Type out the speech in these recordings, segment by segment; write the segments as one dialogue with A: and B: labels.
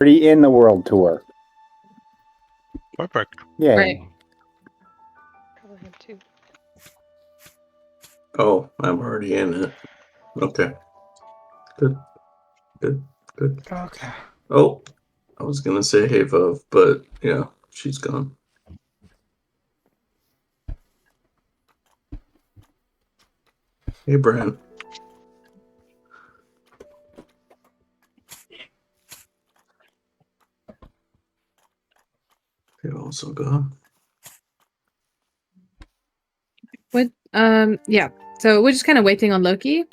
A: Already in the world tour.
B: Perfect.
A: Yeah.
C: Right.
D: Probably have two.
E: Oh, I'm already in it. Okay. Good.
F: Okay.
E: Oh, I was gonna say hey Vov, but yeah, she's gone. Hey Brian. You're also gone.
C: Yeah. So we're just kind of waiting on Loki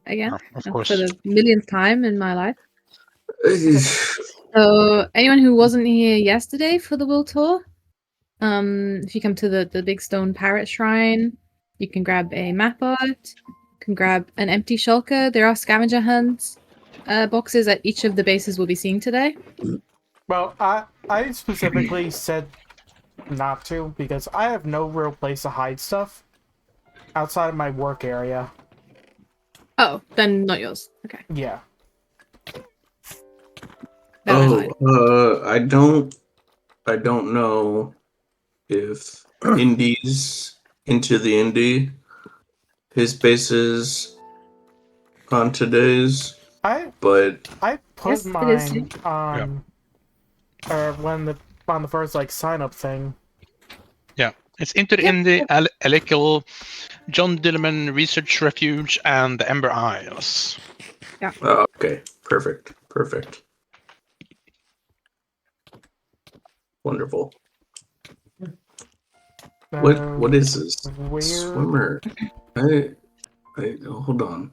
C: again
B: Of course.
C: for the millionth time in my life. So anyone who wasn't here yesterday for the World Tour, if you come to the big stone parrot shrine, you can grab a map art, you can grab an empty shulker. There are scavenger hunts boxes at each of the bases we'll be seeing today.
F: Well, I specifically said not to because I have no real place to hide stuff outside of my work area.
C: Oh, then not yours. Okay.
F: Yeah.
C: That was fine.
E: I don't know if Indy's into the Indy his bases on today's, but
F: I put
C: Yes, it is.
F: mine on on the first like sign up thing.
B: Yeah, it's into the Indy, Elikel, John Dilleman Research Refuge, and the Ember Isles.
C: Yeah.
E: oh, okay, perfect. Wonderful. What is this?
F: Weird.
E: Swimmer. I hold on.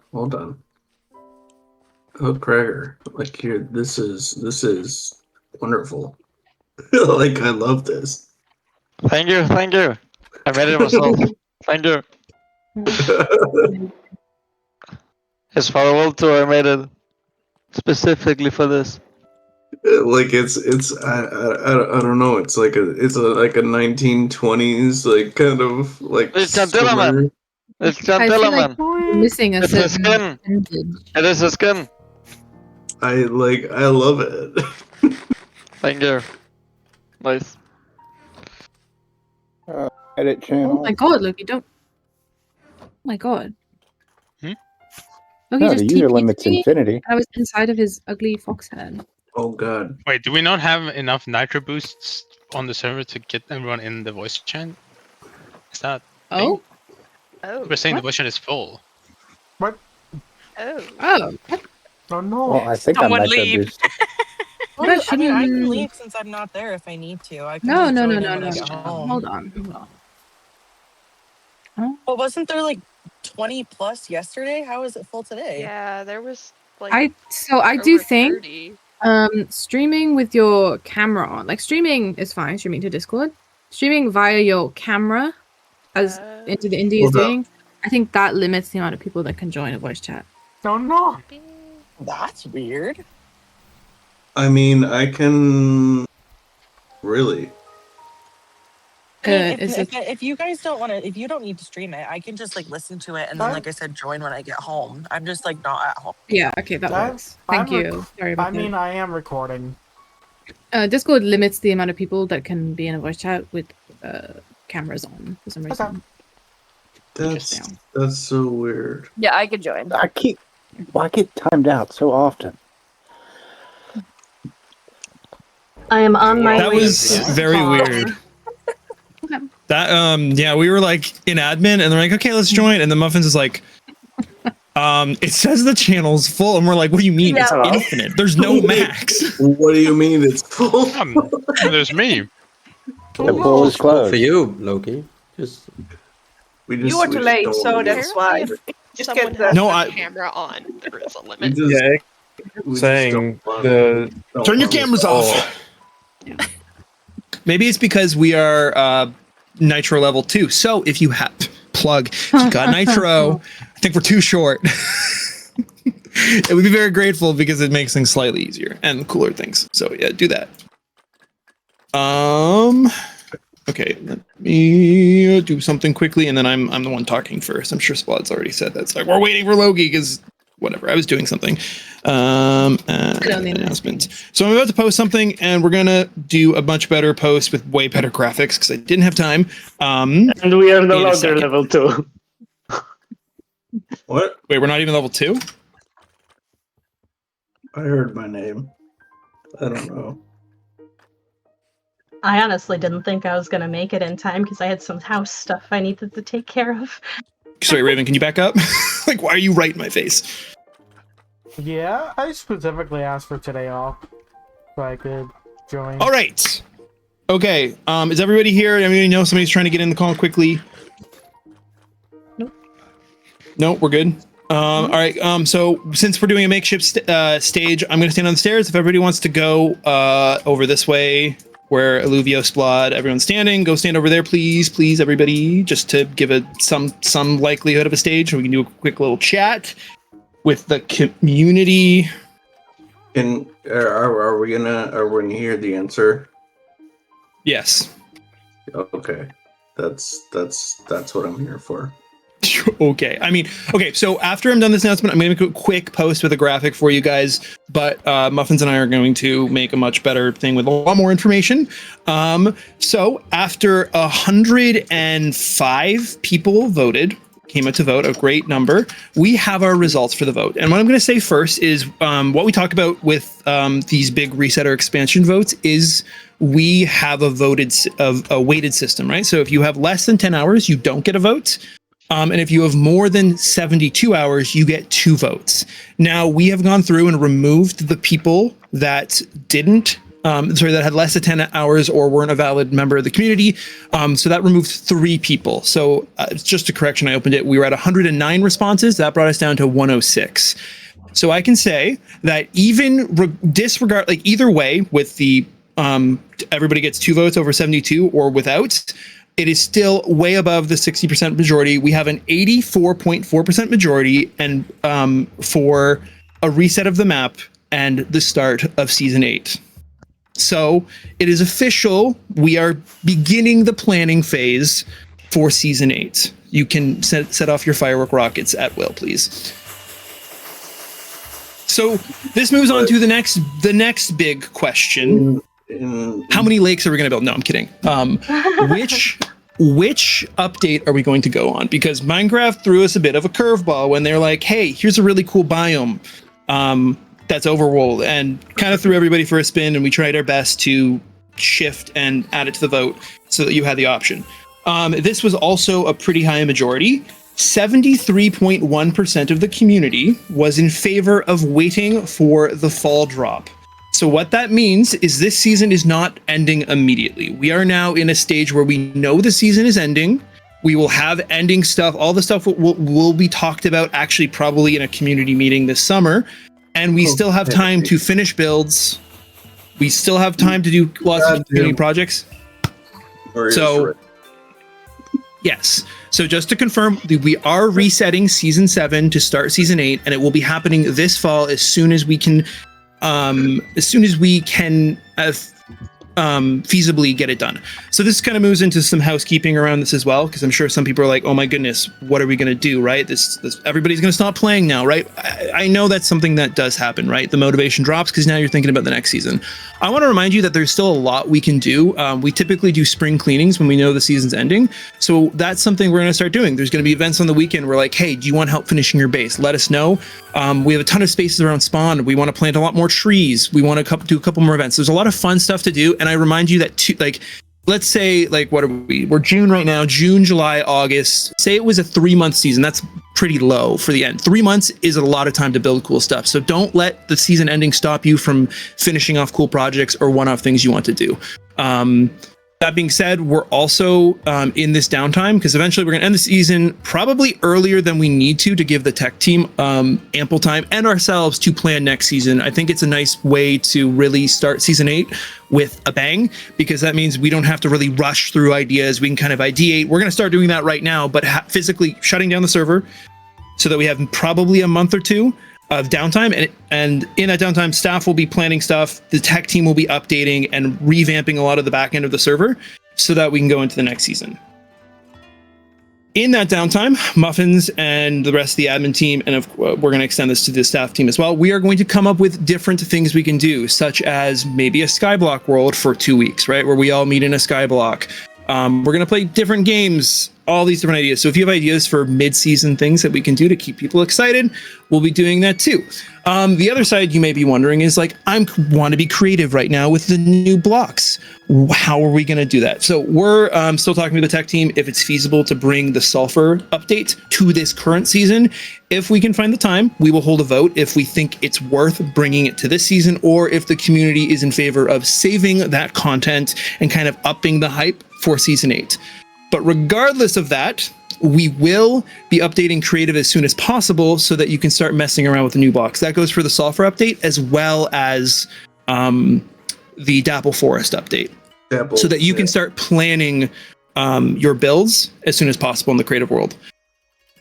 E: Oh, Cracker. Like here, this is wonderful. Like I love this.
G: Thank you. I made it myself. Thank you. It's for a world tour. I made it specifically for this.
E: Like it's I don't know. It's like a 1920s like kind of like.
G: It's John Dilleman. It's John
C: I feel like
G: Dilleman.
C: you're missing a
G: It's a
C: certain
G: skin.
C: appendage.
G: It is a skin.
E: I love it.
G: Thank you. Nice.
A: Edit channel.
C: Oh my god, Loki, don't. Oh my god.
B: Hmm?
C: Loki
A: No,
C: just
A: the user
C: TP'd
A: limit's
C: me.
A: infinity.
C: I was inside of his ugly fox head.
E: Oh god.
B: Wait, do we not have enough nitro boosts on the server to get everyone in the voice chat? Is that?
C: Oh?
D: Oh.
B: We're saying
C: What?
B: the voice chat is full.
F: What?
D: Oh.
C: Oh. What?
F: Oh no.
A: Well, I think
H: Someone
A: I'm nitro
H: leave.
A: boost.
C: But
H: I mean, I can
C: shouldn't-
H: leave since I'm not there if I need to. I can
C: No,
H: just
C: no,
H: join
C: no,
H: in
C: no,
H: when
C: no,
H: I get
C: no.
H: home.
C: Hold on.
H: Well, wasn't there like 20 plus yesterday? How is it full today?
D: Yeah, there was like
C: I
D: over
C: do think
D: 30.
C: streaming with your camera on, like streaming is fine, streaming to Discord. Streaming via your camera as into the indie is
E: Hold up.
C: doing, I think that limits the amount of people that can join a voice chat.
F: Oh no.
H: That's weird.
E: I mean, I can really.
H: I mean,
C: Is
H: if you guys don't want to, if you don't need to stream it, I can just like listen to it and then, like I said, join when I get home. I'm just like not at home.
C: Yeah, okay, that works. Thank you. Sorry about
F: I mean, I am recording.
C: that. Discord limits the amount of people that can be in a voice chat with cameras on for some reason.
E: That's so weird.
I: Yeah, I could join.
A: I get timed out so often.
I: I am on my
J: That
I: way.
J: was very weird.
C: Okay.
J: That yeah, we were like in admin and they're like, okay, let's join. And the Muffins is like, it says the channel's full, and we're like, what do you mean? It's infinite. There's no max.
E: What do you mean it's full?
B: There's me.
A: The pool is closed.
K: For you, Loki.
H: You were too late, so that's why. Just get the
D: camera on. There is a limit.
L: Yeah, saying the
J: turn your cameras off. Maybe it's because we are Nitro level 2. So if you have if you got Nitro, I think we're too short. It would be very grateful because it makes things slightly easier and cooler things. So yeah, do that. Okay, let me do something quickly, and then I'm the one talking first. I'm sure Splod's already said that. It's like we're waiting for Loki because whatever. I was doing something.
C: Announcement.
J: So I'm about to post something, and we're gonna do a much better post with way better graphics because I didn't have time.
K: And we are no
J: in a
K: longer
J: second.
K: level 2.
E: What?
J: Wait, we're not even level 2?
E: I heard my name. I don't know.
I: I honestly didn't think I was going to make it in time because I had some house stuff I needed to take care of.
J: Sorry, Raven, can you back up? Like, why are you right in my face?
F: Yeah, I specifically asked for today off so I could join.
J: All right. Okay. Is everybody here? Everybody know somebody's trying to get in the call quickly?
I: Nope.
J: No, we're good. All right. So since we're doing a makeshift stage, I'm going to stand on the stairs. If everybody wants to go over this way, where Alluvio, Splod, everyone's standing, go stand over there, please, everybody, just to give it some likelihood of a stage. We can do a quick little chat with the community.
E: And are we gonna hear the answer?
J: Yes.
E: Okay. That's what I'm here for.
J: Okay. I mean, okay, so after I'm done this announcement, I'm going to make a quick post with a graphic for you guys, but Muffins and I are going to make a much better thing with a lot more information. So after 105 people voted, came out to vote, a great number, we have our results for the vote. And what I'm going to say first is what we talk about with these big reset or expansion votes is we have a weighted system, right? So if you have less than 10 hours, you don't get a vote. And if you have more than 72 hours, you get 2 votes. Now, we have gone through and removed the people that didn't, that had less than 10 hours or weren't a valid member of the community. So that removed 3 people. So just a correction, I opened it. We were at 109 responses. That brought us down to 106. So I can say that even disregard, like either way, with the everybody gets 2 votes over 72 or without, it is still way above the 60% majority. We have an 84.4% majority and for a reset of the map and the start of Season 8. So it is official. We are beginning the planning phase for Season 8. You can set off your firework rockets at will, please. So this moves on to the next big question. How many lakes are we going to build? No, I'm kidding. Which update are we going to go on? Because Minecraft threw us a bit of a curveball when they're like, hey, here's a really cool biome that's overworld, and kind of threw everybody for a spin, and we tried our best to shift and add it to the vote so that you had the option. This was also a pretty high majority. 73.1% of the community was in favor of waiting for the fall drop. So what that means is this season is not ending immediately. We are now in a stage where we know the season is ending. We will have ending stuff. All the stuff will be talked about actually probably in a community meeting this summer. And we still have time to finish builds. We still have time to do lots of community projects. So, yes. So just to confirm, we are resetting Season 7 to start Season 8, and it will be happening this fall as soon as we can feasibly get it done. So this kind of moves into some housekeeping around this as well, because I'm sure some people are like, oh my goodness, what are we going to do, right? This everybody's going to stop playing now, right? I know that's something that does happen, right? The motivation drops because now you're thinking about the next season. I want to remind you that there's still a lot we can do. We typically do spring cleanings when we know the season's ending. So that's something we're going to start doing. There's going to be events on the weekend. We're like, hey, do you want help finishing your base? Let us know. We have a ton of spaces around spawn. We want to plant a lot more trees. We want to do a couple more events. There's a lot of fun stuff to do. And I remind you that let's say, like, what are we? We're June right now, June, July, August. Say it was a 3-month season. That's pretty low for the end. 3 months is a lot of time to build cool stuff. So don't let the season ending stop you from finishing off cool projects or one-off things you want to do. That being said, we're also in this downtime because eventually we're going to end the season probably earlier than we need to give the tech team ample time and ourselves to plan next season. I think it's a nice way to really start Season 8 with a bang, because that means we don't have to really rush through ideas. We can kind of ideate. We're going to start doing that right now, but physically shutting down the server so that we have probably a month or 2 of downtime, and in that downtime, staff will be planning stuff, the tech team will be updating and revamping a lot of the back end of the server so that we can go into the next season. In that downtime, Muffins and the rest of the admin team, and we're going to extend this to the staff team as well, we are going to come up with different things we can do, such as maybe a Skyblock world for 2 weeks, right? Where we all meet in a Skyblock. We're going to play different games, all these different ideas. So if you have ideas for mid-season things that we can do to keep people excited, we'll be doing that too. The other side you may be wondering is like, I want to be creative right now with the new blocks. How are we going to do that? So we're still talking to the tech team if it's feasible to bring the sulfur update to this current season. If we can find the time, we will hold a vote if we think it's worth bringing it to this season, or if the community is in favor of saving that content and kind of upping the hype for season 8. But regardless of that, we will be updating creative as soon as possible so that you can start messing around with the new blocks. That goes for the sulfur update as well as the Dapple Forest update. So that you can start planning your builds as soon as possible in the creative world.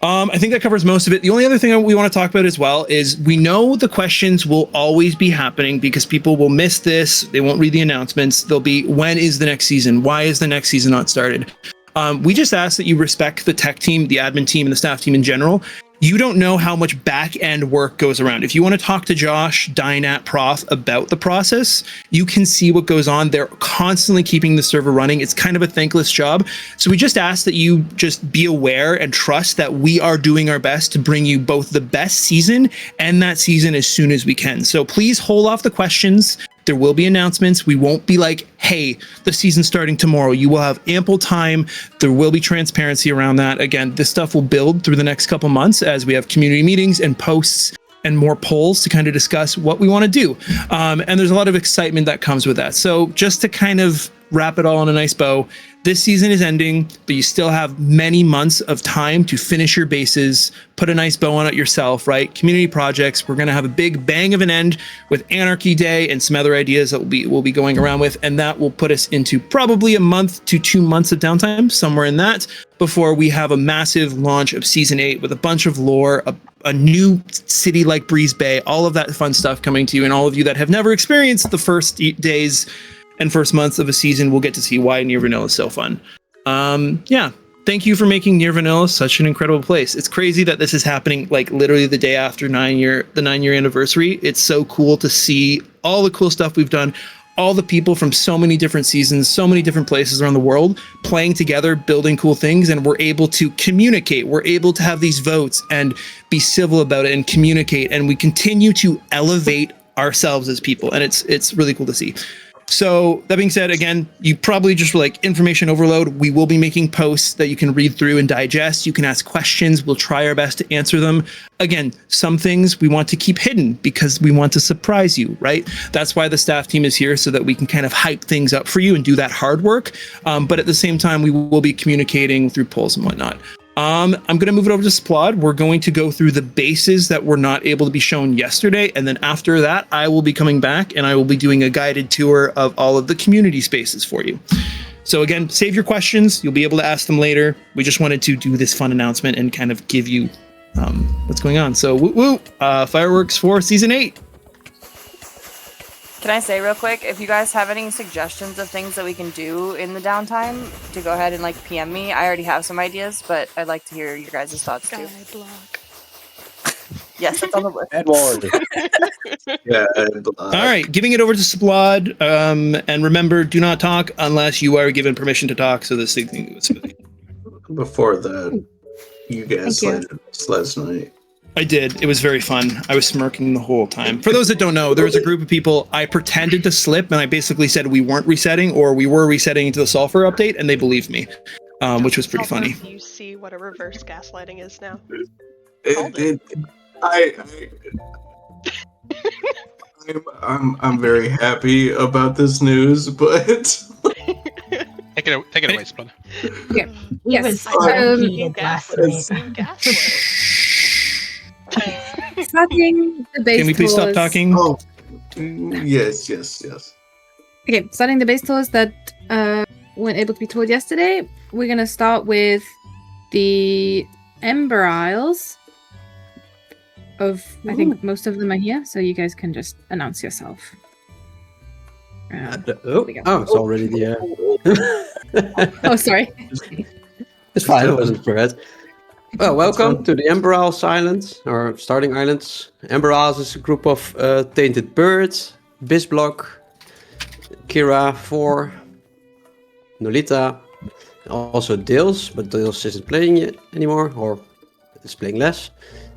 J: I think that covers most of it. The only other thing we want to talk about as well is we know the questions will always be happening because people will miss this. They won't read the announcements. They'll be, when is the next season? Why is the next season not started? We just ask that you respect the tech team, the admin team, and the staff team in general. You don't know how much back-end work goes around. If you want to talk to Josh, Dynat, Prof about the process, you can see what goes on. They're constantly keeping the server running. It's kind of a thankless job. So we just ask that you just be aware and trust that we are doing our best to bring you both the best season and that season as soon as we can. So please hold off the questions. There will be announcements. We won't be like, hey, the season's starting tomorrow. You will have ample time. There will be transparency around that. Again, this stuff will build through the next couple months as we have community meetings and posts and more polls to kind of discuss what we want to do. And there's a lot of excitement that comes with that. So just to kind of wrap it all in a nice bow, this season is ending, but you still have many months of time to finish your bases, put a nice bow on it yourself, right? Community projects. We're going to have a big bang of an end with Anarchy Day and some other ideas that we'll be going around with, and that will put us into probably a month to 2 months of downtime, somewhere in that, before we have a massive launch of Season 8 with a bunch of lore, a new city like Breeze Bay, all of that fun stuff coming to you, and all of you that have never experienced the first days and first months of a season will get to see why Near Vanilla is so fun. Yeah, thank you for making Near Vanilla such an incredible place. It's crazy that this is happening like literally the day after the 9-year anniversary. It's so cool to see all the cool stuff we've done, all the people from so many different seasons, so many different places around the world playing together, building cool things, and we're able to communicate. We're able to have these votes and be civil about it and communicate, and we continue to elevate ourselves as people, and it's really cool to see. So that being said, again, you probably just were like information overload. We will be making posts that you can read through and digest. You can ask questions. We'll try our best to answer them. Again, some things we want to keep hidden because we want to surprise you, right? That's why the staff team is here, so that we can kind of hype things up for you and do that hard work. But at the same time, we will be communicating through polls and whatnot. I'm going to move it over to Splod. We're going to go through the bases that were not able to be shown yesterday. And then after that, I will be coming back and I will be doing a guided tour of all of the community spaces for you. So again, save your questions. You'll be able to ask them later. We just wanted to do this fun announcement and kind of give you what's going on. So fireworks for Season 8.
M: Can I say real quick, if you guys have any suggestions of things that we can do in the downtime, to go ahead and like PM me. I already have some ideas, but I'd like to hear your guys' thoughts too.
D: Skyblock.
M: Yes, that's on the list.
A: Edward.
E: Yeah.
J: All right, giving it over to Splod. And remember, do not talk unless you are given permission to talk. So this thing was
E: Before that, you guys slayed us last night.
J: I did. It was very fun. I was smirking the whole time. For those that don't know, there was a group of people. I pretended to slip, and I basically said we weren't resetting, or we were resetting into the sulfur update, and they believed me, which was pretty funny.
D: You see what a reverse gaslighting is now.
E: I'm very happy about this news, but
B: take it away, Splod.
C: Yeah.
I: It was so heated last night.
C: Starting the base
J: Can we please stop
C: tours.
J: talking?
E: Oh, yes.
C: Okay, starting the base tours that weren't able to be toured yesterday. We're gonna start with the Ember Isles. I think most of them are here, so you guys can just announce yourself.
N: It's already there.
C: Oh, sorry.
N: It's fine, I wasn't prepared. Well, welcome to the Ember Isles Island, or starting islands. Ember Isles is a group of tainted birds, Bisblock, Kira, 4, Nolita, also Dales, but Dales isn't playing yet anymore, or is playing less,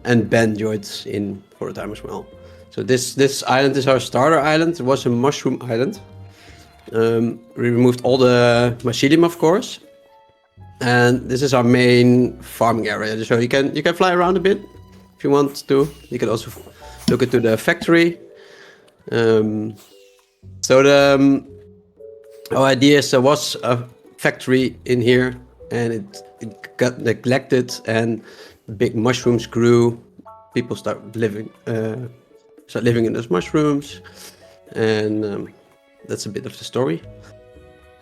N: and Ben joined in for a time as well. So this island is our starter island. It was a mushroom island. We removed all the mycelium, of course. And this is our main farming area. So you can fly around a bit if you want to. You can also look into the factory. Our idea is there was a factory in here, and it got neglected, and big mushrooms grew. People start living in those mushrooms, and that's a bit of the story.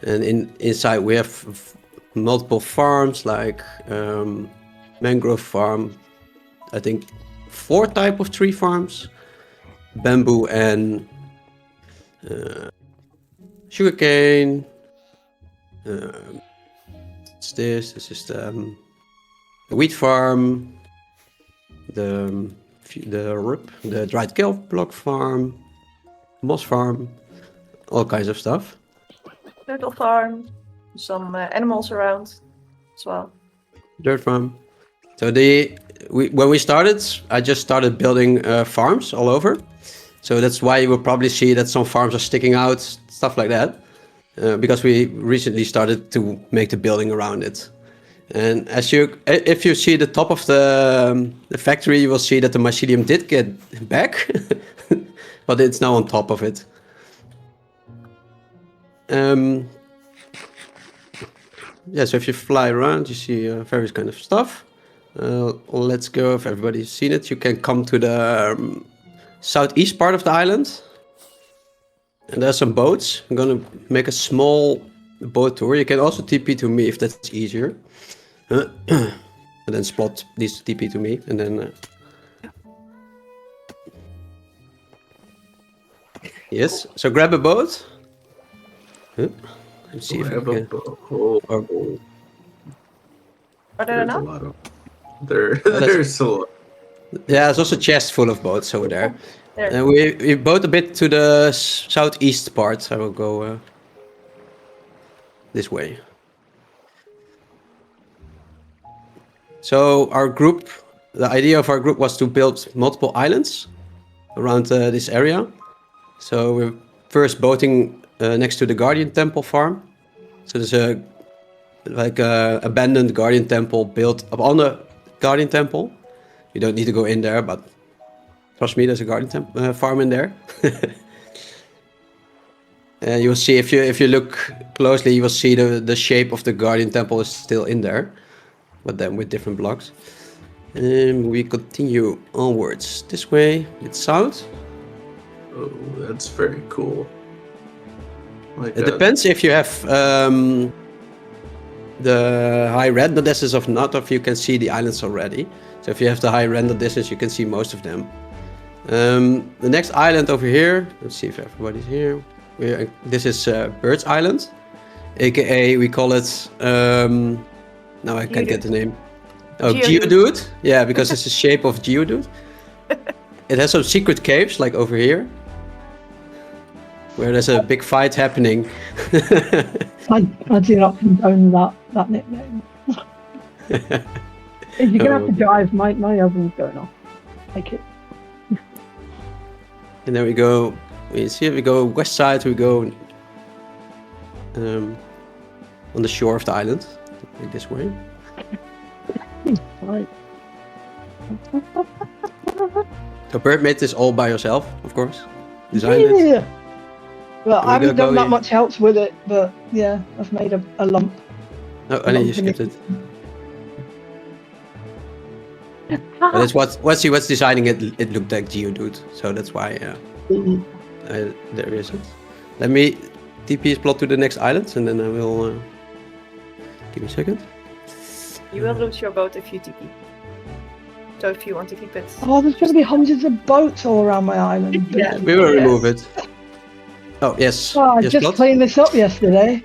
N: And inside we have multiple farms, like mangrove farm, I think 4 type of tree farms, bamboo and sugarcane. What's this? This is the wheat farm, the dried kelp block farm, moss farm, all kinds of stuff.
O: Turtle farm, some animals around as well.
N: Dirt farm. So when we started, I just started building farms all over. So that's why you will probably see that some farms are sticking out, stuff like that, because we recently started to make the building around it. And if you see the top of the factory, you will see that the mycelium did get back, but it's now on top of it. Yeah, so if you fly around, you see various kind of stuff. Let's go, if everybody's seen it, you can come to the southeast part of the island. And there's some boats. I'm gonna make a small boat tour. You can also TP to me if that's easier. And then Spot needs to TP to me, and then... Yes, so grab a boat. Let's see if I can...
O: Are there enough?
E: There's a lot.
N: Yeah, there's also a chest full of boats over there.
O: There.
N: And we boat a bit to the southeast part. I will go this way. So our group, the idea of our group was to build multiple islands around this area. So we're first boating next to the Guardian Temple farm. So there's a abandoned Guardian Temple built up on the Guardian Temple. You don't need to go in there, but trust me, there's a Guardian farm in there. And you'll see if you look closely, you will see the shape of the Guardian Temple is still in there, but then with different blocks. And we continue onwards this way. It's south.
E: Oh, that's very cool.
N: It depends if you have the high render distance or not, if you can see the islands already. So if you have the high render distance, you can see most of them. The next island over here, let's see if everybody's here. This is Bird's Island, aka we call it, now I can't get the name. Oh, Geodude. Yeah, because it's the shape of Geodude. It has some secret caves, like over here, where there's a big fight happening.
P: I do not condone that nickname. If you're gonna have to drive, my oven's going off. Like it.
N: And then we go. We see if we go west side. We go on the shore of the island, like this way.
P: Right.
N: So Bird made this all by yourself, of course. Designed it.
P: Well, I haven't done that much else with it, but yeah, I've made a lump.
N: Oh, I need you skipped it. But it's once he was designing it, it looked like Geodude, so that's why there is it. Let me TP Plot to the next island, and then I will give me a second.
O: You will lose your boat if you TP. So if you want to keep it.
P: Oh, there's going to be hundreds of boats all around my island.
O: Yeah.
N: We will remove it. Oh yes.
P: Oh, I
N: yes,
P: just
N: Plot?
P: cleaned this up yesterday.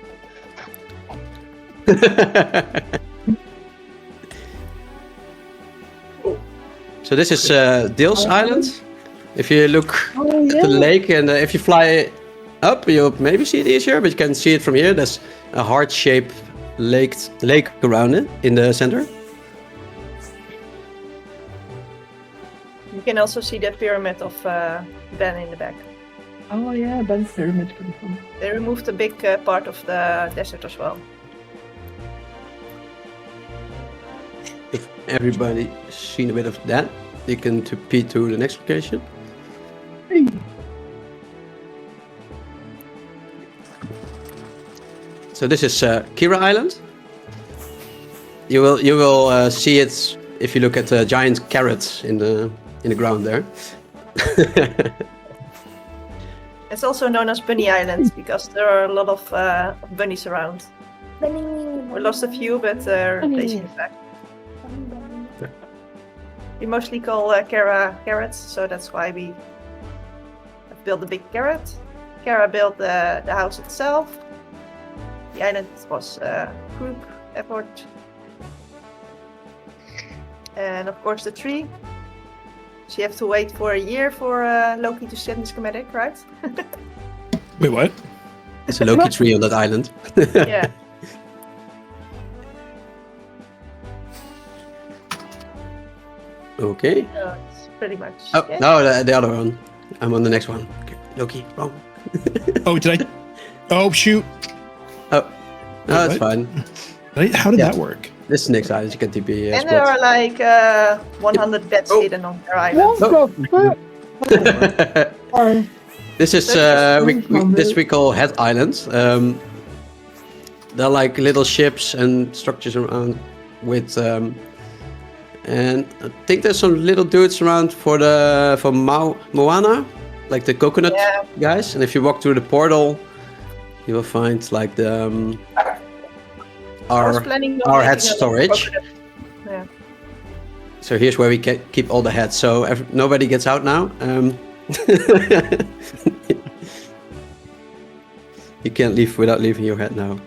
N: So this is Dale's Island. If you look at the lake and if you fly up, you'll maybe see it easier, but you can see it from here. There's a heart-shaped lake around it in the center.
O: You can also see the pyramid of Ben in the back.
P: Oh yeah, Ben's pyramid's pretty fun.
O: They removed a big part of the desert as well.
N: If everybody's seen a bit of that, you can repeat to the next location. So this is Kira Island. You will see it if you look at the giant carrots in the ground there.
O: It's also known as Bunny Island because there are a lot of bunnies around. We lost a few, but they're placing it back. We mostly call Kara carrots, so that's why we have built a big carrot. Kara built the house itself. The island was a group effort. And of course the tree. So you have to wait for a year for Loki to send the schematic, right?
J: Wait, what?
N: It's a Loki tree on that island.
O: Yeah.
N: Okay.
O: So it's pretty much.
N: Oh,
O: it.
N: no, the other one. I'm on the next one. Okay. Loki, wrong.
J: Oh, did I? Oh, shoot.
N: Oh, no, that's
J: what?
N: fine.
J: How did that work?
N: This is the next island. You can TP.
O: And there are like 100 beds hidden on their island.
N: This is we call Head Island. They're like little ships and structures around with, and I think there's some little dudes around for Moana, like the coconut guys. And if you walk through the portal, you will find like the our head storage.
O: Yeah.
N: So here's where we keep all the heads. So nobody gets out now. You can't leave without leaving your head now.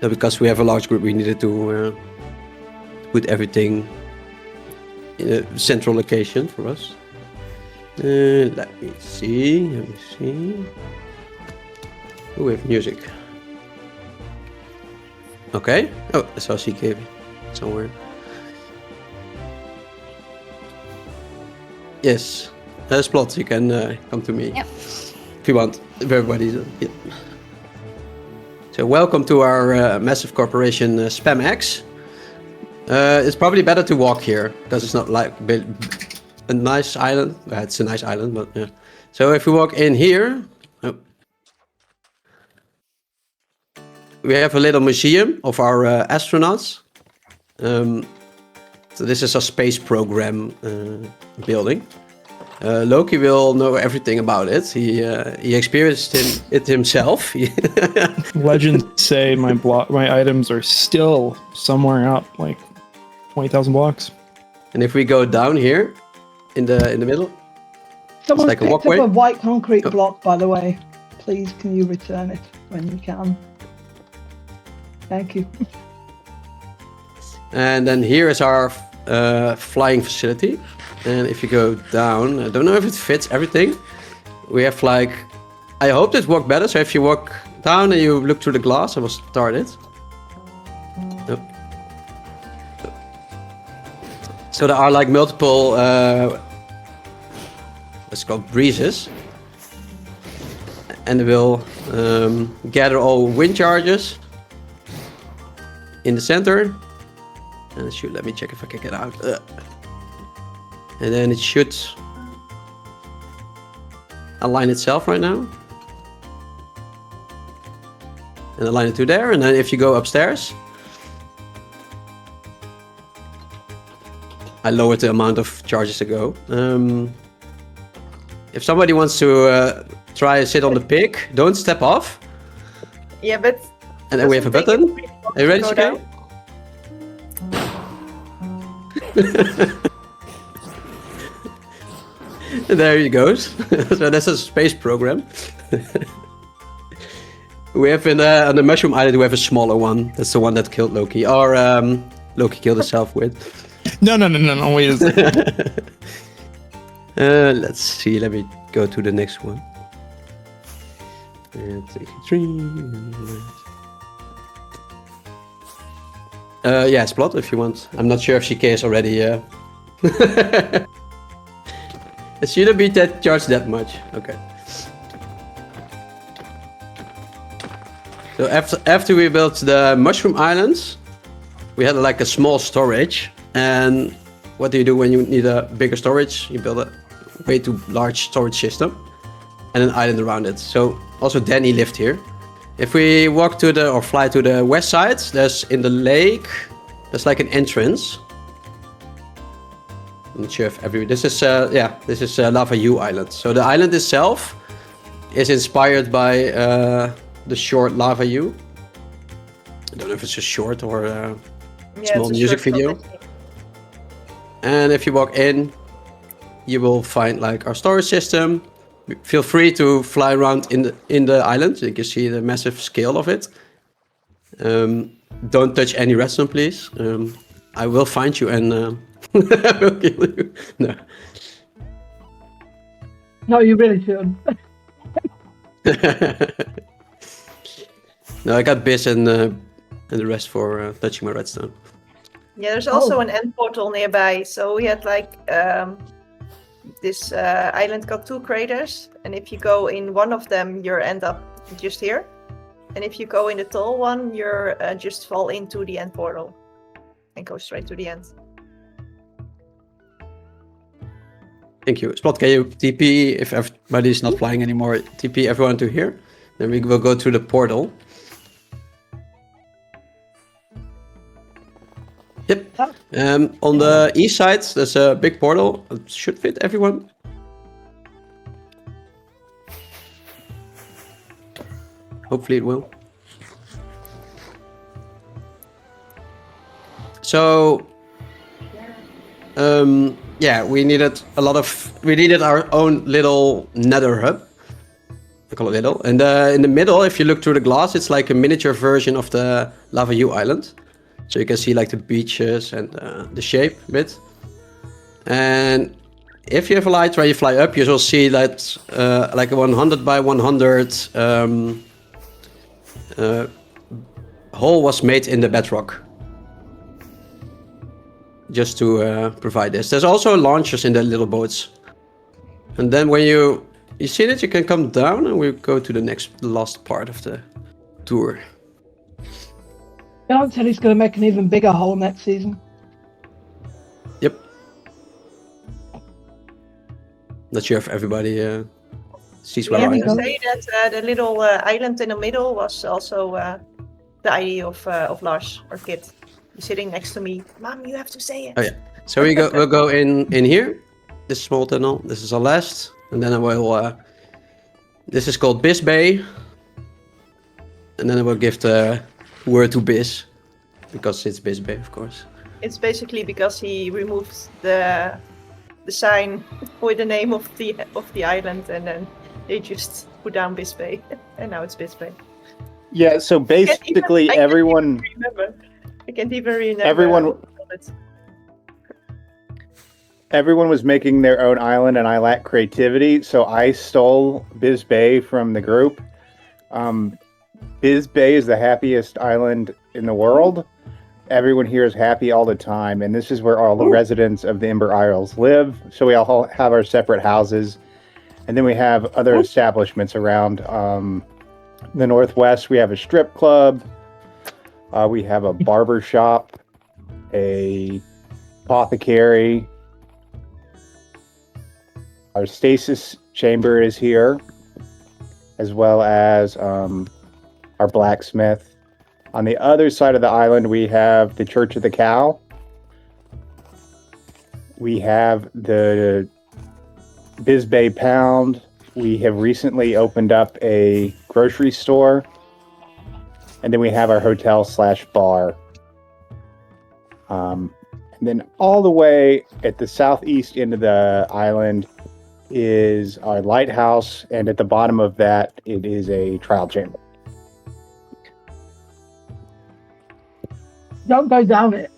N: So because we have a large group, we needed to put everything in a central location for us. Let me see. Oh, we have music. Okay. Oh, I saw CK somewhere. Yes. Splot, you can come to me.
C: Yep.
N: If you want. If everybody's... Yeah. So welcome to our massive corporation Spam X. It's probably better to walk here because it's not like a nice island. It's a nice island, but yeah. So if we walk in here, we have a little museum of our astronauts. So this is a space program building. Loki will know everything about it. He experienced it himself.
L: Legends say my items are still somewhere up, like 20,000 blocks.
N: And if we go down here, in the middle,
P: Someone
N: like a
P: picked
N: walkway.
P: up a white concrete block, by the way. Please, can you return it when you can? Thank you.
N: And then here is our flying facility. And if you go down, I don't know if it fits everything. We have like, I hope this worked better. So if you walk down and you look through the glass, I will start it. Nope. So there are like multiple, let's call breezes. And we'll gather all wind charges in the center. And shoot, let me check if I can get out. And then it should align itself right now. And align it to there. And then if you go upstairs, I lowered the amount of charges to go. If somebody wants to try to sit on the pig, don't step off.
O: Yeah, but...
N: And then we have a button. Are you ready, CK? There he goes. So that's a space program. We have on the Mushroom Island, we have a smaller one. That's the one that killed Loki. Or Loki killed himself with.
J: No. Wait a second.
N: Let's see. Let me go to the next one. 33. Yeah, Splot if you want. I'm not sure if she cares already. It shouldn't be that charged that much. Okay. So after we built the mushroom islands, we had like a small storage. And what do you do when you need a bigger storage? You build a way too large storage system and an island around it. So also Danny lived here. If we walk to or fly to the west side, there's in the lake, there's like an entrance. I'm not sure if this is Lava U Island. So the island itself is inspired by the short Lava U. I don't know if it's a short or a small music video. And if you walk in, you will find like our storage system. Feel free to fly around in the island. You can see the massive scale of it. Don't touch any redstone, please. I will find you and I will kill you. No.
P: No, you really should.
N: No, I got Biz and the rest for touching my redstone.
O: Yeah, there's also an end portal nearby. So we had like this island got 2 craters, and if you go in one of them, you end up just here. And if you go in the tall one, you're just fall into the end portal and go straight to the end.
N: Thank you. Spot, can you TP if everybody's not flying anymore? TP everyone to here. Then we will go to the portal. Yep. On the east side, there's a big portal. It should fit everyone. Hopefully it will. So, yeah, we needed our own little nether hub. I call it little. And in the middle, if you look through the glass, it's like a miniature version of the Lava U Island. So you can see like the beaches and the shape a bit. And if you have a light where you fly up, you will see that like a 100 by 100 hole was made in the bedrock. Just to provide this. There's also launchers in the little boats. And then when you see that, you can come down and we'll go to the last part of the tour.
P: John said he's going to make an even bigger hole next season.
N: Yep. Not sure if everybody sees where I am.
O: Say that the little island in the middle was also the idea of Lars or Kit. He's sitting next to me. Mom, you have to say it.
N: Oh yeah. So we'll go in here. This small tunnel. This is our last, and then I will. This is called Biz Bay, and then I will give the word to Biz, because it's Biz Bay, of course.
O: It's basically because he removed the sign with the name of the island, and then they just put down Biz Bay, and now it's Biz Bay.
A: Yeah. So basically, everyone.
O: I can't even remember.
A: Everyone was making their own island, and I lack creativity, so I stole Biz Bay from the group. Biz Bay is the happiest island in the world. Everyone here is happy all the time, and this is where all the residents of the Ember Isles live. So we all have our separate houses, and then we have other establishments around the northwest. We have a strip club. We have a barber shop, a apothecary. Our stasis chamber is here, as well as our blacksmith. On the other side of the island, we have the Church of the Cow. We have the Biz Bay Pound. We have recently opened up a grocery store. And then we have our hotel/bar. And then all the way at the southeast end of the island is our lighthouse. And at the bottom of that, it is a trial chamber.
P: Don't go down it.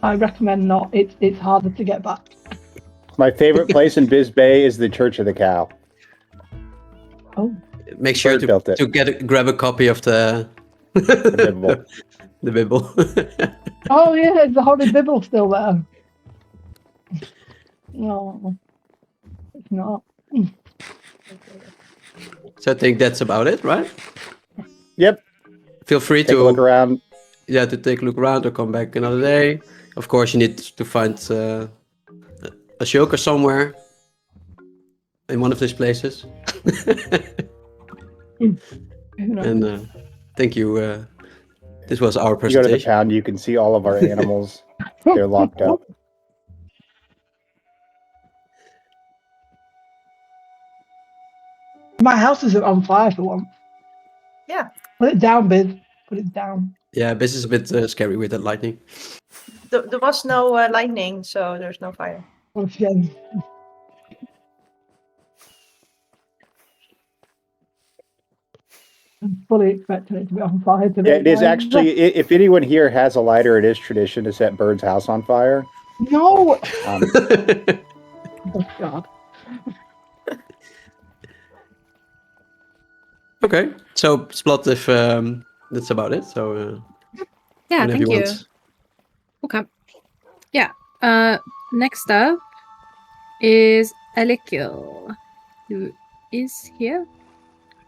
P: I recommend not. It's harder to get back.
A: My favorite place in Biz Bay is the Church of the Cow.
P: Oh.
N: Make sure
A: Bird built
N: to
A: it.
N: grab a copy of the
A: Bibble.
N: the Bible.
P: Oh yeah, is the Holy Bible still there? No, it's not.
N: So I think that's about it, right?
A: Yep.
N: Feel free
A: Take
N: to
A: a look around.
N: Yeah, to take a look around or come back another day. Of course, you need to find a shulker somewhere in one of these places. And thank you. This was our
A: You go to the
N: presentation.
A: pound, you can see all of our animals. They're locked up.
P: My house isn't on fire for once.
O: Yeah.
P: Put it down, Biz. Put it down.
N: Yeah, this is a bit scary with that lightning.
O: There was no lightning, so there's no fire.
P: Oh, shame. I'm fully expecting it to be on fire today.
A: Yeah, it is
P: guys.
A: actually. If anyone here has a lighter, it is tradition to set Bird's house on fire.
P: No! Oh, God.
N: Okay, so Splot, if that's about it. So
C: Yeah,
N: whenever
C: thank you.
N: want.
C: Okay. Yeah. Next up is Elikil, who is here.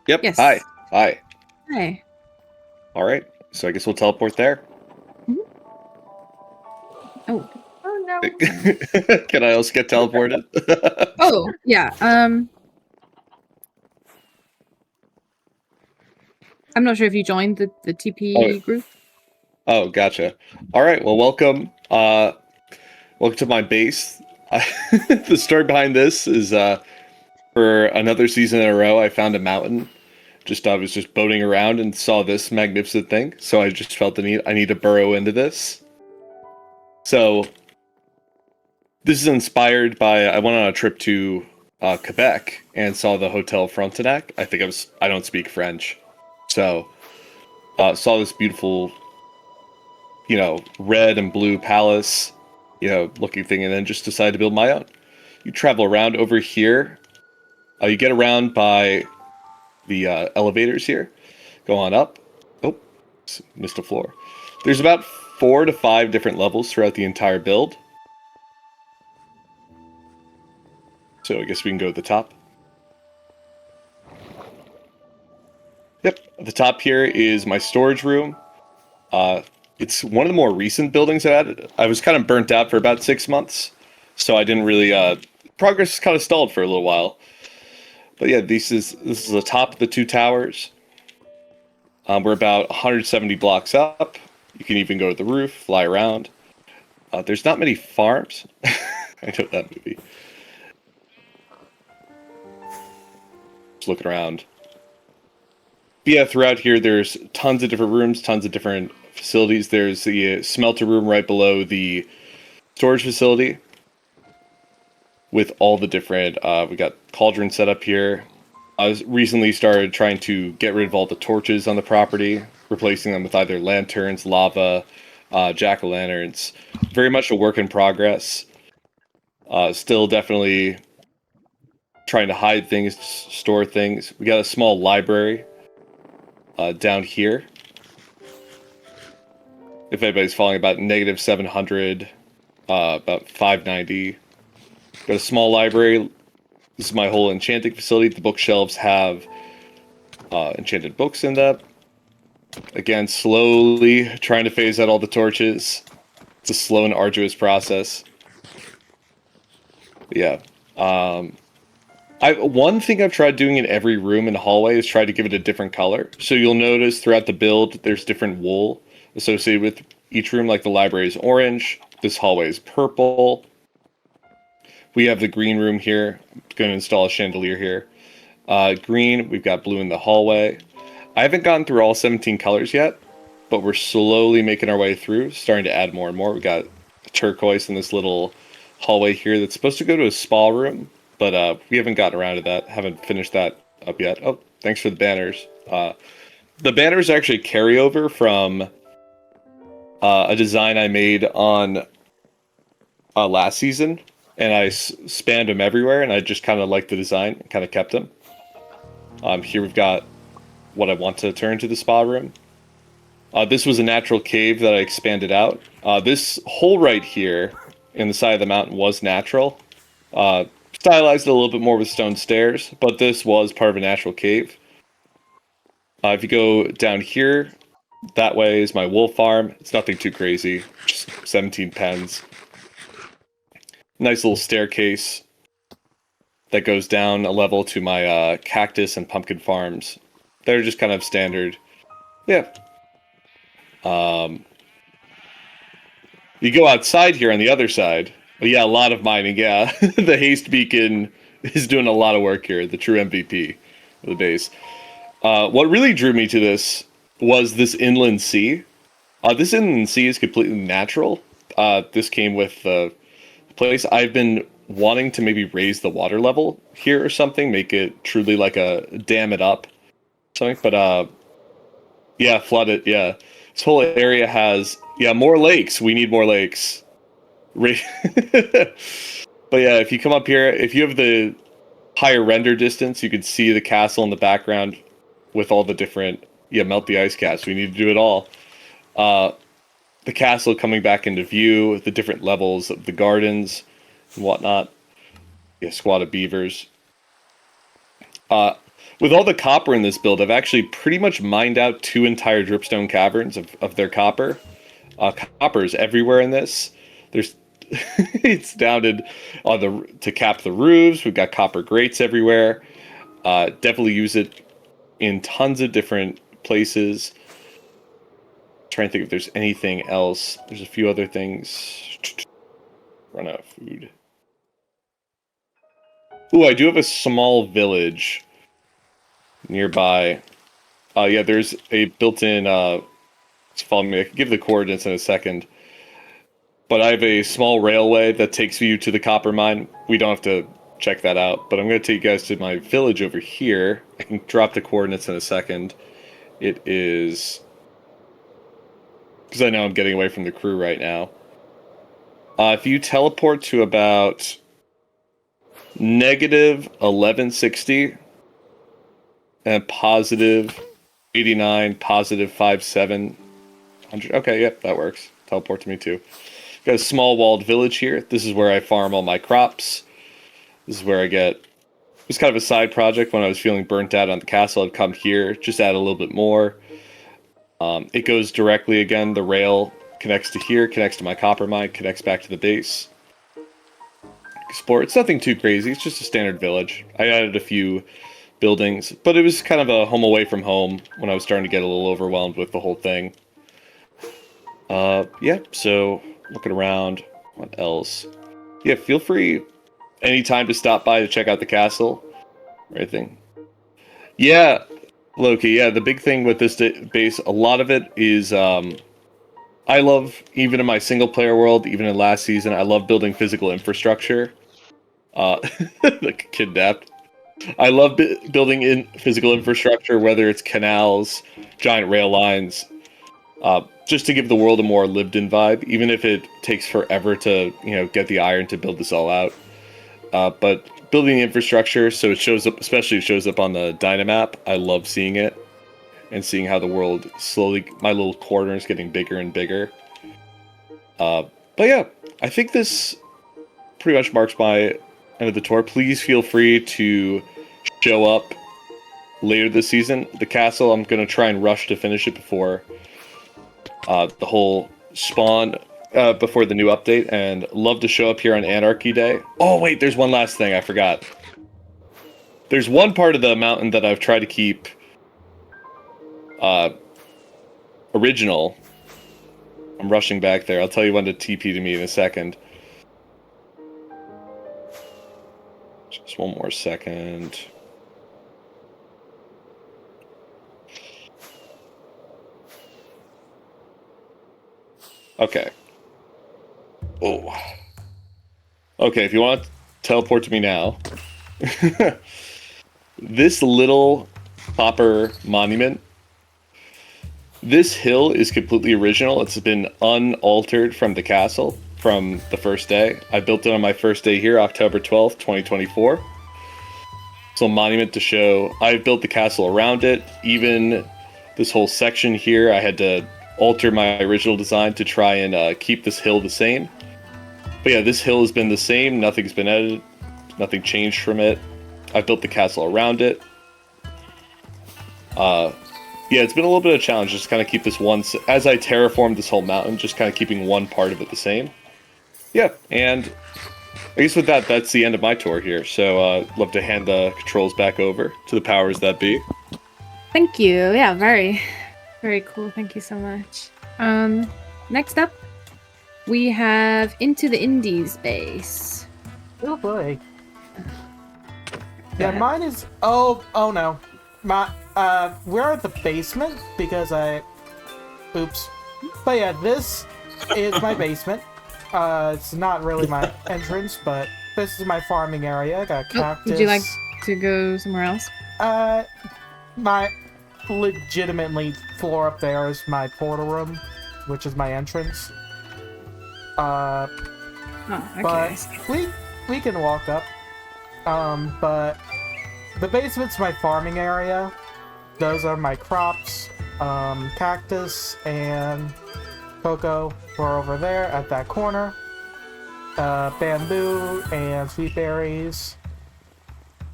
Q: Yep.
C: Yes.
Q: Hi. Hi.
C: Hi.
Q: All right. So I guess we'll teleport there.
C: Oh.
O: Oh no.
Q: Can I also get teleported?
C: Oh, yeah. I'm not sure if you joined the TP group.
Q: Oh, gotcha. All right. Well, welcome. Welcome to my base. The story behind this is for another season in a row, I found a mountain. I was just boating around and saw this magnificent thing. So I just felt the need. I need to burrow into this. So this is inspired by I went on a trip to Quebec and saw the Hotel Frontenac. I don't speak French, so saw this beautiful, red and blue palace, looking thing, and then just decided to build my own. You travel around over here. You get around by the elevators here. Go on up. Oh, missed a floor. There's about 4 to 5 different levels throughout the entire build. So I guess we can go to the top. Yep, at the top here is my storage room. It's one of the more recent buildings I added. I was kind of burnt out for about 6 months, so I didn't really progress kind of stalled for a little while. But yeah, this is the top of the 2 towers. We're about 170 blocks up. You can even go to the roof, fly around. There's not many farms. I know that movie. Just looking around. But yeah, throughout here, there's tons of different rooms, tons of different facilities. There's the smelter room right below the storage facility with all the different, we got cauldron set up here. I was recently started trying to get rid of all the torches on the property, replacing them with either lanterns, lava, jack-o'-lanterns. Very much a work in progress. Still definitely trying to hide things, store things. We got a small library down here. If anybody's following, about negative 700, about 590. Got a small library. This is my whole enchanting facility. The bookshelves have enchanted books in them. Again, slowly trying to phase out all the torches. It's a slow and arduous process. But yeah. One thing I've tried doing in every room and hallway is try to give it a different color. So you'll notice throughout the build, there's different wool associated with each room. Like the library is orange. This hallway is purple. We have the green room here. I'm going to install a chandelier here. Green, we've got blue in the hallway. I haven't gone through all 17 colors yet, but we're slowly making our way through, starting to add more and more. We've got turquoise in this little hallway here that's supposed to go to a spa room, but we haven't gotten around to that. Haven't finished that up yet. Oh, thanks for the banners. The banners actually carry over from a design I made on last season, and I spanned them everywhere, and I just kind of liked the design and kind of kept them. Here we've got what I want to turn to the spa room. This was a natural cave that I expanded out. This hole right here in the side of the mountain was natural. Stylized it a little bit more with stone stairs, but this was part of a natural cave. If you go down here, that way is my wool farm. It's nothing too crazy, just 17 pens. Nice little staircase that goes down a level to my cactus and pumpkin farms. They're just kind of standard. Yeah. You go outside here on the other side. But yeah, a lot of mining, yeah. The haste beacon is doing a lot of work here, the true MVP of the base. What really drew me to this was this inland sea. This inland sea is completely natural. This came with the place. I've been wanting to maybe raise the water level here or something, make it truly like a dam it up something. But yeah, flood it, yeah. This whole area has, yeah, more lakes. We need more lakes. But yeah, if you come up here, if you have the higher render distance, you can see the castle in the background with all the different, yeah, melt the ice caps. We need to do it all. The castle coming back into view, the different levels of the gardens and whatnot. Yeah, squad of beavers. With all the copper in this build, I've actually pretty much mined out 2 entire dripstone caverns of their copper. Copper is everywhere in this. There's it's downed on to cap the roofs. We've got copper grates everywhere. Definitely use it in tons of different places. Trying to think if there's anything else. There's a few other things. Run out of food. Ooh, I do have a small village nearby. Yeah, there's a built-in. Follow me. I can give the coordinates in a second. But I have a small railway that takes you to the copper mine. We don't have to check that out. But I'm going to take you guys to my village over here. I can drop the coordinates in a second. It is... because I know I'm getting away from the crew right now. If you teleport to about negative 1160 and positive 89, positive 5700. Okay, yep, that works. Teleport to me too. Got a small walled village here. This is where I farm all my crops. This is where I get... it was kind of a side project when I was feeling burnt out on the castle. I'd come here, just add a little bit more. It goes directly, again, the rail connects to here, connects to my copper mine, connects back to the base. Explore. It's nothing too crazy. It's just a standard village. I added a few buildings, but it was kind of a home away from home when I was starting to get a little overwhelmed with the whole thing. Yeah, so looking around. What else? Yeah, feel free anytime to stop by to check out the castle or anything. Yeah, Loki, yeah, the big thing with this base, a lot of it is, I love, even in my single-player world, even in last season, I love building physical infrastructure. Like, kidnapped. I love building in physical infrastructure, whether it's canals, giant rail lines, just to give the world a more lived-in vibe, even if it takes forever to, you know, get the iron to build this all out. But building the infrastructure so it shows up, especially it shows up on the Dynamap, I love seeing it and seeing how the world slowly, my little corner is getting bigger and bigger. But yeah, I think this pretty much marks my end of the tour. Please feel free to show up later this season. The castle, I'm going to try and rush to finish it before the whole spawn, before the new update, and love to show up here on Anarchy Day. Oh wait, there's one last thing I forgot. There's one part of the mountain that I've tried to keep original. I'm rushing back there. I'll tell you when to TP to me in a second. Just one more second. Okay. Oh. Okay, if you want to teleport to me now. This little copper monument. This hill is completely original. It's been unaltered from the castle. from the first day. I built it on my first day here, October 12th, 2024. So a monument to show I built the castle around it. Even this whole section here, I had to alter my original design to try and keep this hill the same. But yeah, this hill has been the same. Nothing's been added. Nothing changed from it. I built the castle around it. Yeah, it's been a little bit of a challenge just kind of keep this one, as I terraformed this whole mountain, just kind of keeping one part of it the same. Yeah, and I guess with that, that's the end of my tour here. So love to hand the controls back over to the powers that be.
C: Thank you. Yeah, very, very cool. Thank you so much. Next up, we have Into the Indies base.
F: Oh boy. Yeah, mine is. Oh no, we're at the basement because Oops. But yeah, this is my basement. It's not really my entrance, but this is my farming area. I got cactus.
C: Would you like to go somewhere else?
F: My legitimately floor up there is my portal room, which is my entrance.
C: Okay.
F: But we can walk up. But the basement's my farming area. Those are my crops. Cactus and cocoa were over there at that corner. Bamboo and sweet berries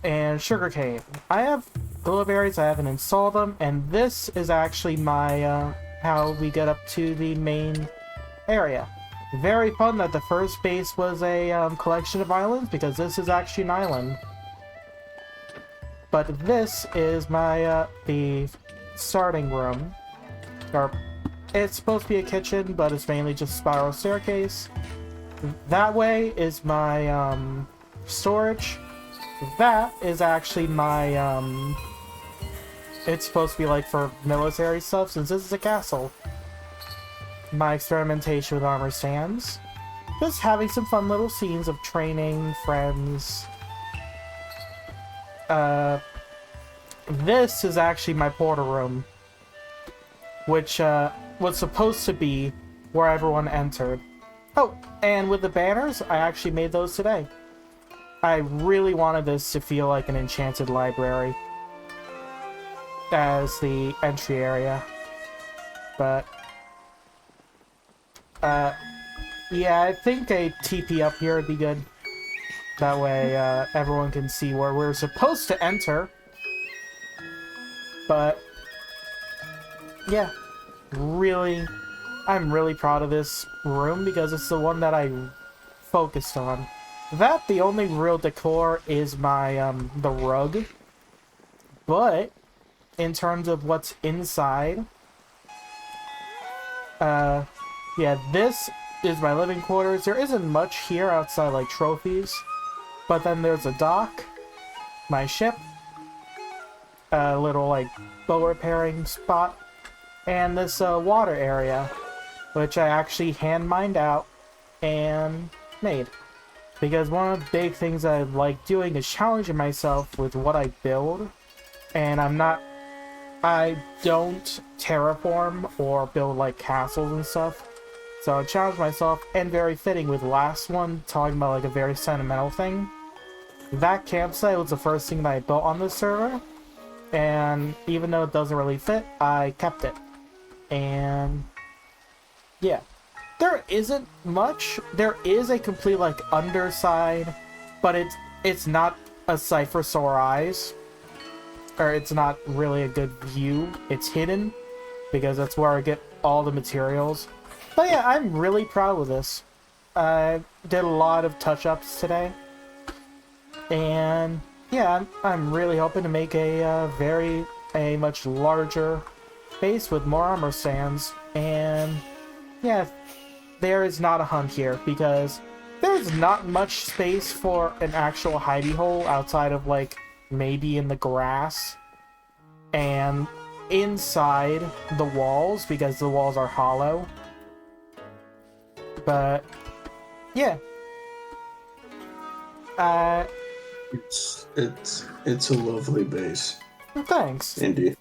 F: and sugarcane. I have blueberries, I haven't installed them, and this is actually my how we get up to the main area. Very fun that the first base was a collection of islands, because this is actually an island. But this is my the starting room. Or it's supposed to be a kitchen, but it's mainly just spiral staircase. That way is my storage. That is actually my it's supposed to be like for military stuff, since this is a castle. My experimentation with armor stands. Just having some fun little scenes of training, friends. This is actually my portal room, which was supposed to be where everyone entered. Oh, and with the banners, I actually made those today. I really wanted this to feel like an enchanted library as the entry area. But yeah, I think a TP up here would be good. That way everyone can see where we're supposed to enter. But yeah, I'm really proud of this room because it's the one that I focused on. The only real decor is my the rug. But in terms of what's inside, yeah, this is my living quarters. There isn't much here outside like trophies, but then there's a dock, my ship, a little like boat repairing spot, and this water area, which I actually hand mined out and made. Because one of the big things I like doing is challenging myself with what I build, and I don't terraform or build like castles and stuff. So I challenge myself, and very fitting with last one, talking about like a very sentimental thing. That campsite was the first thing that I built on this server, and even though it doesn't really fit, I kept it. And yeah, there isn't much. There is a complete like underside, but it's not a sight for sore eyes, or it's not really a good view. It's hidden because that's where I get all the materials. But yeah, I'm really proud of this. I did a lot of touch-ups today, and yeah, I'm really hoping to make a much larger base with more armor stands. And yeah, there is not a hunt here because there's not much space for an actual hidey hole outside of like maybe in the grass and inside the walls, because the walls are hollow. But yeah,
E: it's a lovely base.
F: Thanks.
E: Indeed.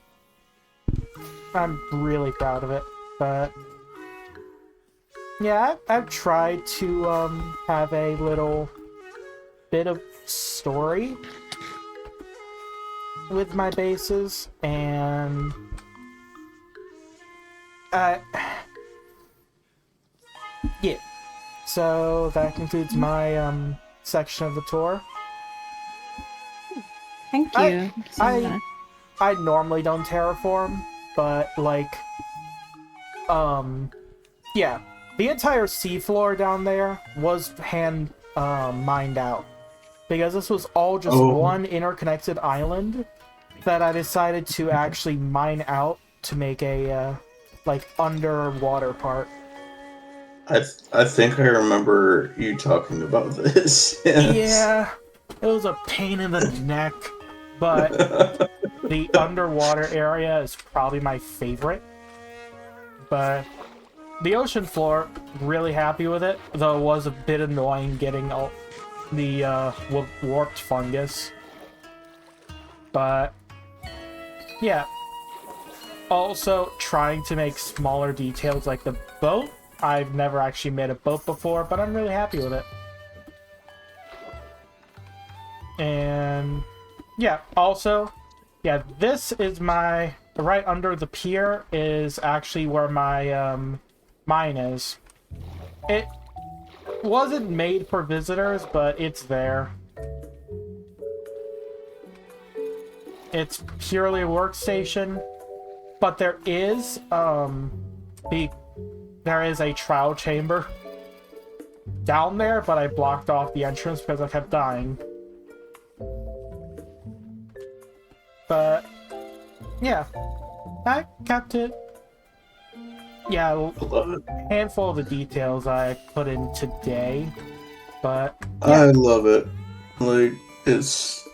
F: I'm really proud of it, but Yeah, I've tried to have a little bit of story with my bases, and yeah. So that concludes my section of the tour.
C: Thank you.
F: I normally don't terraform, but like, yeah, the entire seafloor down there was hand mined out because this was all just one interconnected island that I decided to actually mine out to make a like underwater part.
E: I think I remember you talking about this. Yes.
F: Yeah, it was a pain in the neck, but the underwater area is probably my favorite. But the ocean floor, really happy with it, though it was a bit annoying getting all the warped fungus. But yeah, also trying to make smaller details like the boat. I've never actually made a boat before, but I'm really happy with it. And yeah, also, yeah, this is my, right under the pier is actually where my mine is. It wasn't made for visitors, but it's there. It's purely a workstation, but there is a trial chamber down there, but I blocked off the entrance because I kept dying. But yeah, I kept it. Yeah, a handful of the details I put in today, but yeah.
E: I love it. Like it's